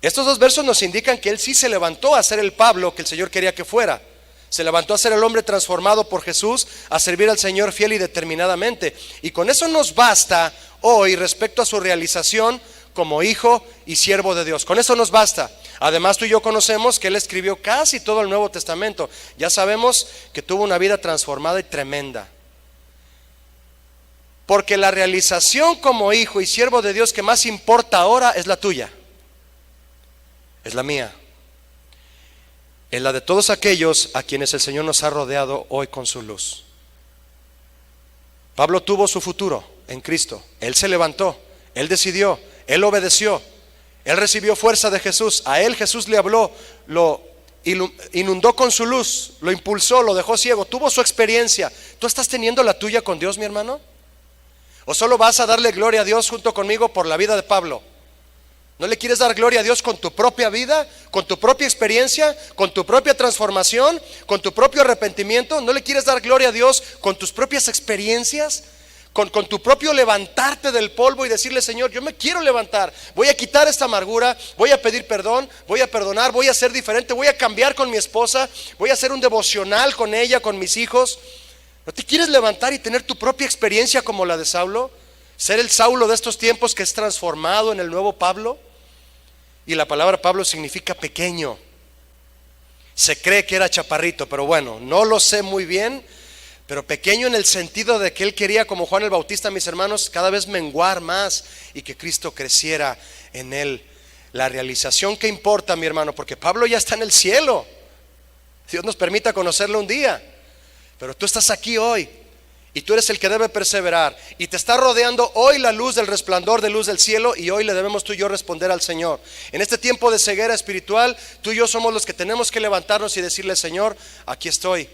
estos dos versos nos indican que él sí se levantó a ser el Pablo que el Señor quería que fuera. Se levantó a ser el hombre transformado por Jesús, a servir al Señor fiel y determinadamente. Y con eso nos basta hoy respecto a su realización como hijo y siervo de Dios. Con eso nos basta. Además, tú y yo conocemos que él escribió casi todo el Nuevo Testamento. Ya sabemos que tuvo una vida transformada y tremenda. Porque la realización como hijo y siervo de Dios que más importa ahora es la tuya, es la mía, es la de todos aquellos a quienes el Señor nos ha rodeado hoy con su luz. Pablo tuvo su futuro en Cristo. Él se levantó, él decidió, él obedeció, él recibió fuerza de Jesús. A él Jesús le habló, lo inundó con su luz, lo impulsó, lo dejó ciego, tuvo su experiencia. ¿Tú estás teniendo la tuya con Dios, mi hermano? ¿O solo vas a darle gloria a Dios junto conmigo por la vida de Pablo? ¿No le quieres dar gloria a Dios con tu propia vida, con tu propia experiencia, con tu propia transformación, con tu propio arrepentimiento? ¿No le quieres dar gloria a Dios con tus propias experiencias? Con tu propio levantarte del polvo y decirle: Señor, yo me quiero levantar, voy a quitar esta amargura, voy a pedir perdón, voy a perdonar, voy a ser diferente, voy a cambiar con mi esposa, voy a hacer un devocional con ella, con mis hijos. ¿No te quieres levantar y tener tu propia experiencia como la de Saulo? Ser el Saulo de estos tiempos que es transformado en el nuevo Pablo. Y la palabra Pablo significa pequeño. Se cree que era chaparrito, pero bueno, no lo sé muy bien. Pero pequeño en el sentido de que él quería, como Juan el Bautista, mis hermanos, cada vez menguar más y que Cristo creciera en él. La realización que importa, mi hermano, porque Pablo ya está en el cielo. Dios nos permita conocerlo un día. Pero tú estás aquí hoy y tú eres el que debe perseverar, y te está rodeando hoy la luz del resplandor de luz del cielo, y hoy le debemos tú y yo responder al Señor. En este tiempo de ceguera espiritual, tú y yo somos los que tenemos que levantarnos y decirle: Señor, aquí estoy,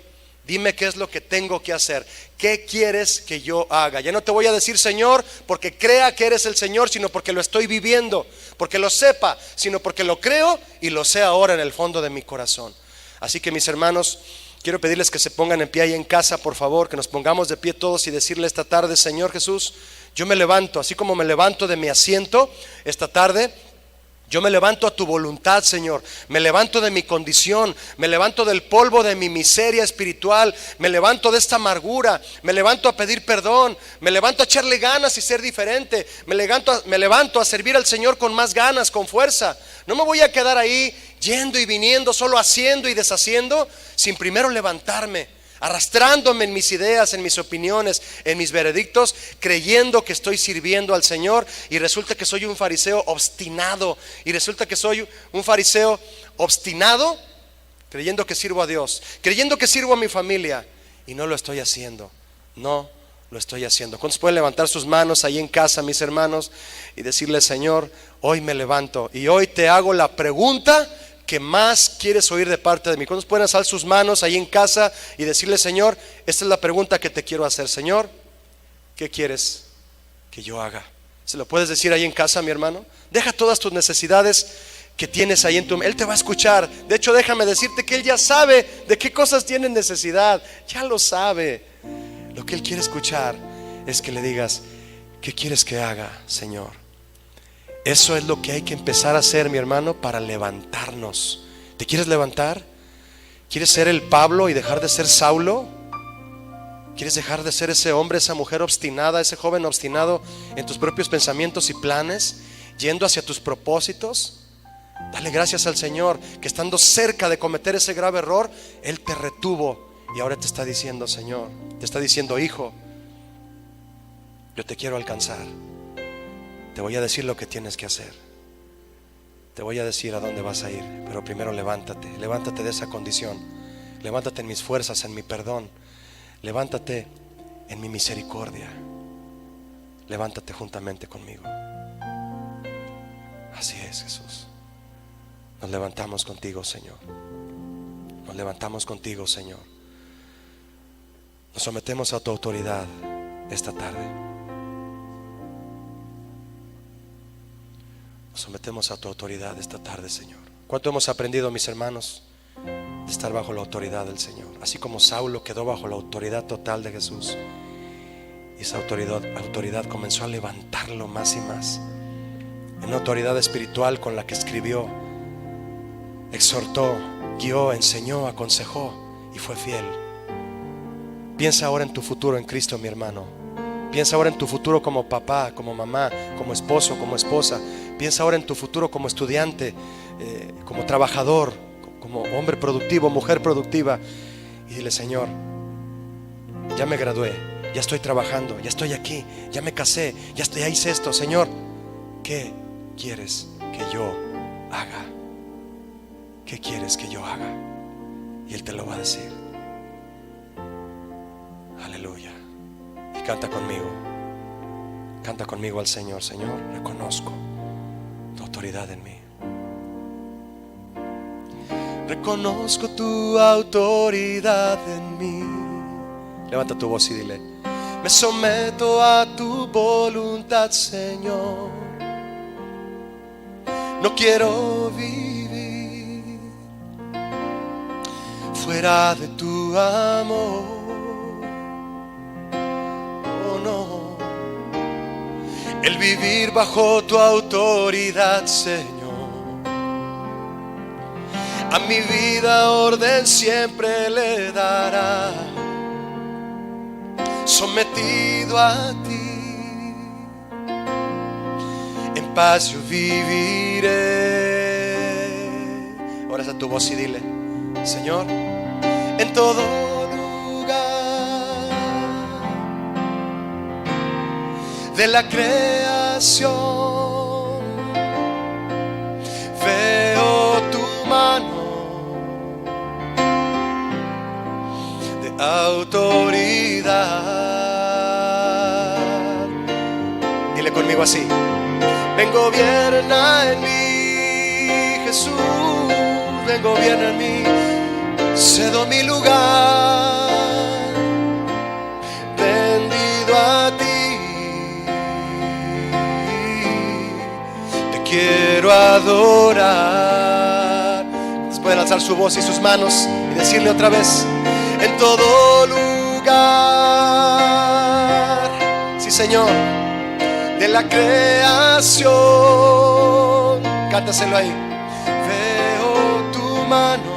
dime qué es lo que tengo que hacer, qué quieres que yo haga. Ya no te voy a decir Señor porque crea que eres el Señor, sino porque lo estoy viviendo, porque lo sepa, sino porque lo creo y lo sé ahora en el fondo de mi corazón. Así que, mis hermanos, quiero pedirles que se pongan en pie ahí en casa, por favor, que nos pongamos de pie todos y decirle esta tarde: Señor Jesús, yo me levanto, así como me levanto de mi asiento esta tarde, yo me levanto a tu voluntad, Señor. Me levanto de mi condición, me levanto del polvo de mi miseria espiritual, me levanto de esta amargura, me levanto a pedir perdón, me levanto a echarle ganas y ser diferente, me levanto a servir al Señor con más ganas, con fuerza. No me voy a quedar ahí yendo y viniendo, solo haciendo y deshaciendo, sin primero levantarme, arrastrándome en mis ideas, en mis opiniones, en mis veredictos, creyendo que estoy sirviendo al Señor, y resulta que soy un fariseo obstinado, creyendo que sirvo a Dios, creyendo que sirvo a mi familia, y no lo estoy haciendo. No lo estoy haciendo. ¿Cuántos pueden levantar sus manos ahí en casa, mis hermanos, y decirle: Señor, hoy me levanto y hoy te hago la pregunta que más quieres oír de parte de mí? ¿Cuántos pueden alzar sus manos ahí en casa y decirle: Señor, esta es la pregunta que te quiero hacer? Señor, ¿qué quieres que yo haga? ¿Se lo puedes decir ahí en casa, mi hermano? Deja todas tus necesidades que tienes ahí en tu mente. Él te va a escuchar. De hecho, déjame decirte que Él ya sabe de qué cosas tienes necesidad. Ya lo sabe. Lo que Él quiere escuchar es que le digas: ¿qué quieres que haga, Señor? Eso es lo que hay que empezar a hacer, mi hermano, para levantarnos. ¿Te quieres levantar? ¿Quieres ser el Pablo y dejar de ser Saulo? ¿Quieres dejar de ser ese hombre, esa mujer obstinada, ese joven obstinado en tus propios pensamientos y planes, yendo hacia tus propósitos? Dale gracias al Señor que, estando cerca de cometer ese grave error, Él te retuvo y ahora te está diciendo: Señor, te está diciendo: hijo, yo te quiero alcanzar. Te voy a decir lo que tienes que hacer, te voy a decir a dónde vas a ir, pero primero levántate de esa condición, levántate en mis fuerzas, en mi perdón, levántate en mi misericordia, levántate juntamente conmigo. Así es, Jesús. Nos levantamos contigo, Señor. Nos levantamos contigo, Señor. Nos sometemos a tu autoridad esta tarde. Nos sometemos a tu autoridad esta tarde, Señor. ¿Cuánto hemos aprendido, mis hermanos, de estar bajo la autoridad del Señor? Así como Saulo quedó bajo la autoridad total de Jesús, y esa autoridad comenzó a levantarlo más y más. En una autoridad espiritual con la que escribió, exhortó, guió, enseñó, aconsejó y fue fiel. Piensa ahora en tu futuro en Cristo, mi hermano. Piensa ahora en tu futuro como papá, como mamá, como esposo, como esposa. Piensa ahora en tu futuro como estudiante, como trabajador, como hombre productivo, mujer productiva. Y dile: Señor, ya me gradué, ya estoy trabajando, ya estoy aquí, ya me casé, ya hice esto. Señor, ¿qué quieres que yo haga? ¿Qué quieres que yo haga? Y Él te lo va a decir. Aleluya. Y canta conmigo. Canta conmigo al Señor. Señor, reconozco tu autoridad en mí. Reconozco tu autoridad en mí. Levanta tu voz y dile: me someto a tu voluntad, Señor. No quiero vivir fuera de tu amor. El vivir bajo tu autoridad, Señor, a mi vida orden siempre le dará. Sometido a ti, en paz yo viviré. Ahora está tu voz y dile: Señor, en todo de la creación veo tu mano de autoridad. Dile conmigo así: ven, gobierna en mí, Jesús, ven, gobierna en mí, cedo mi lugar, rendido a ti. Quiero adorar. Pueden alzar su voz y sus manos y decirle otra vez: en todo lugar. Sí, Señor, de la creación. Cántaselo ahí. Veo tu mano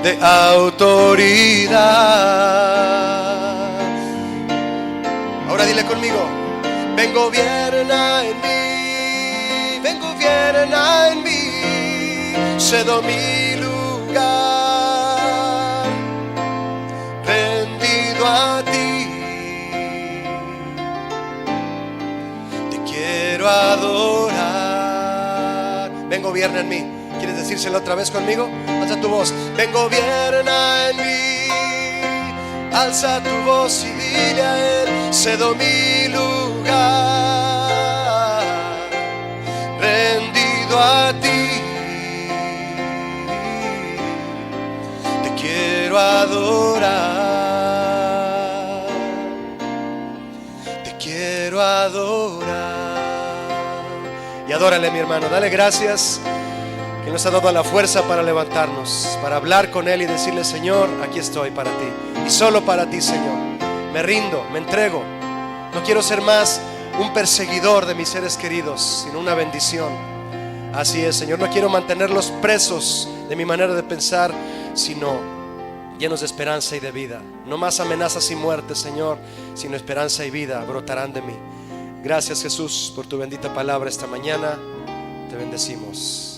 de autoridad. Ahora dile conmigo: ven, gobierna en mí, ven, gobierna en mí, cedo mi lugar, rendido a ti, te quiero adorar. Ven, gobierna en mí. ¿Quieres decírselo otra vez conmigo? Alza tu voz. Ven, gobierna en mí, alza tu voz y dile a Él: cedo mi lugar, rendido a ti, te quiero adorar, te quiero adorar. Y adórale, mi hermano, dale gracias que nos ha dado la fuerza para levantarnos, para hablar con Él y decirle: Señor, aquí estoy para ti, y solo para ti, Señor. Me rindo, me entrego. No quiero ser más un perseguidor de mis seres queridos, sino una bendición. Así es, Señor. No quiero mantenerlos presos de mi manera de pensar, sino llenos de esperanza y de vida. No más amenazas y muerte, Señor, sino esperanza y vida brotarán de mí. Gracias, Jesús, por tu bendita palabra esta mañana. Te bendecimos.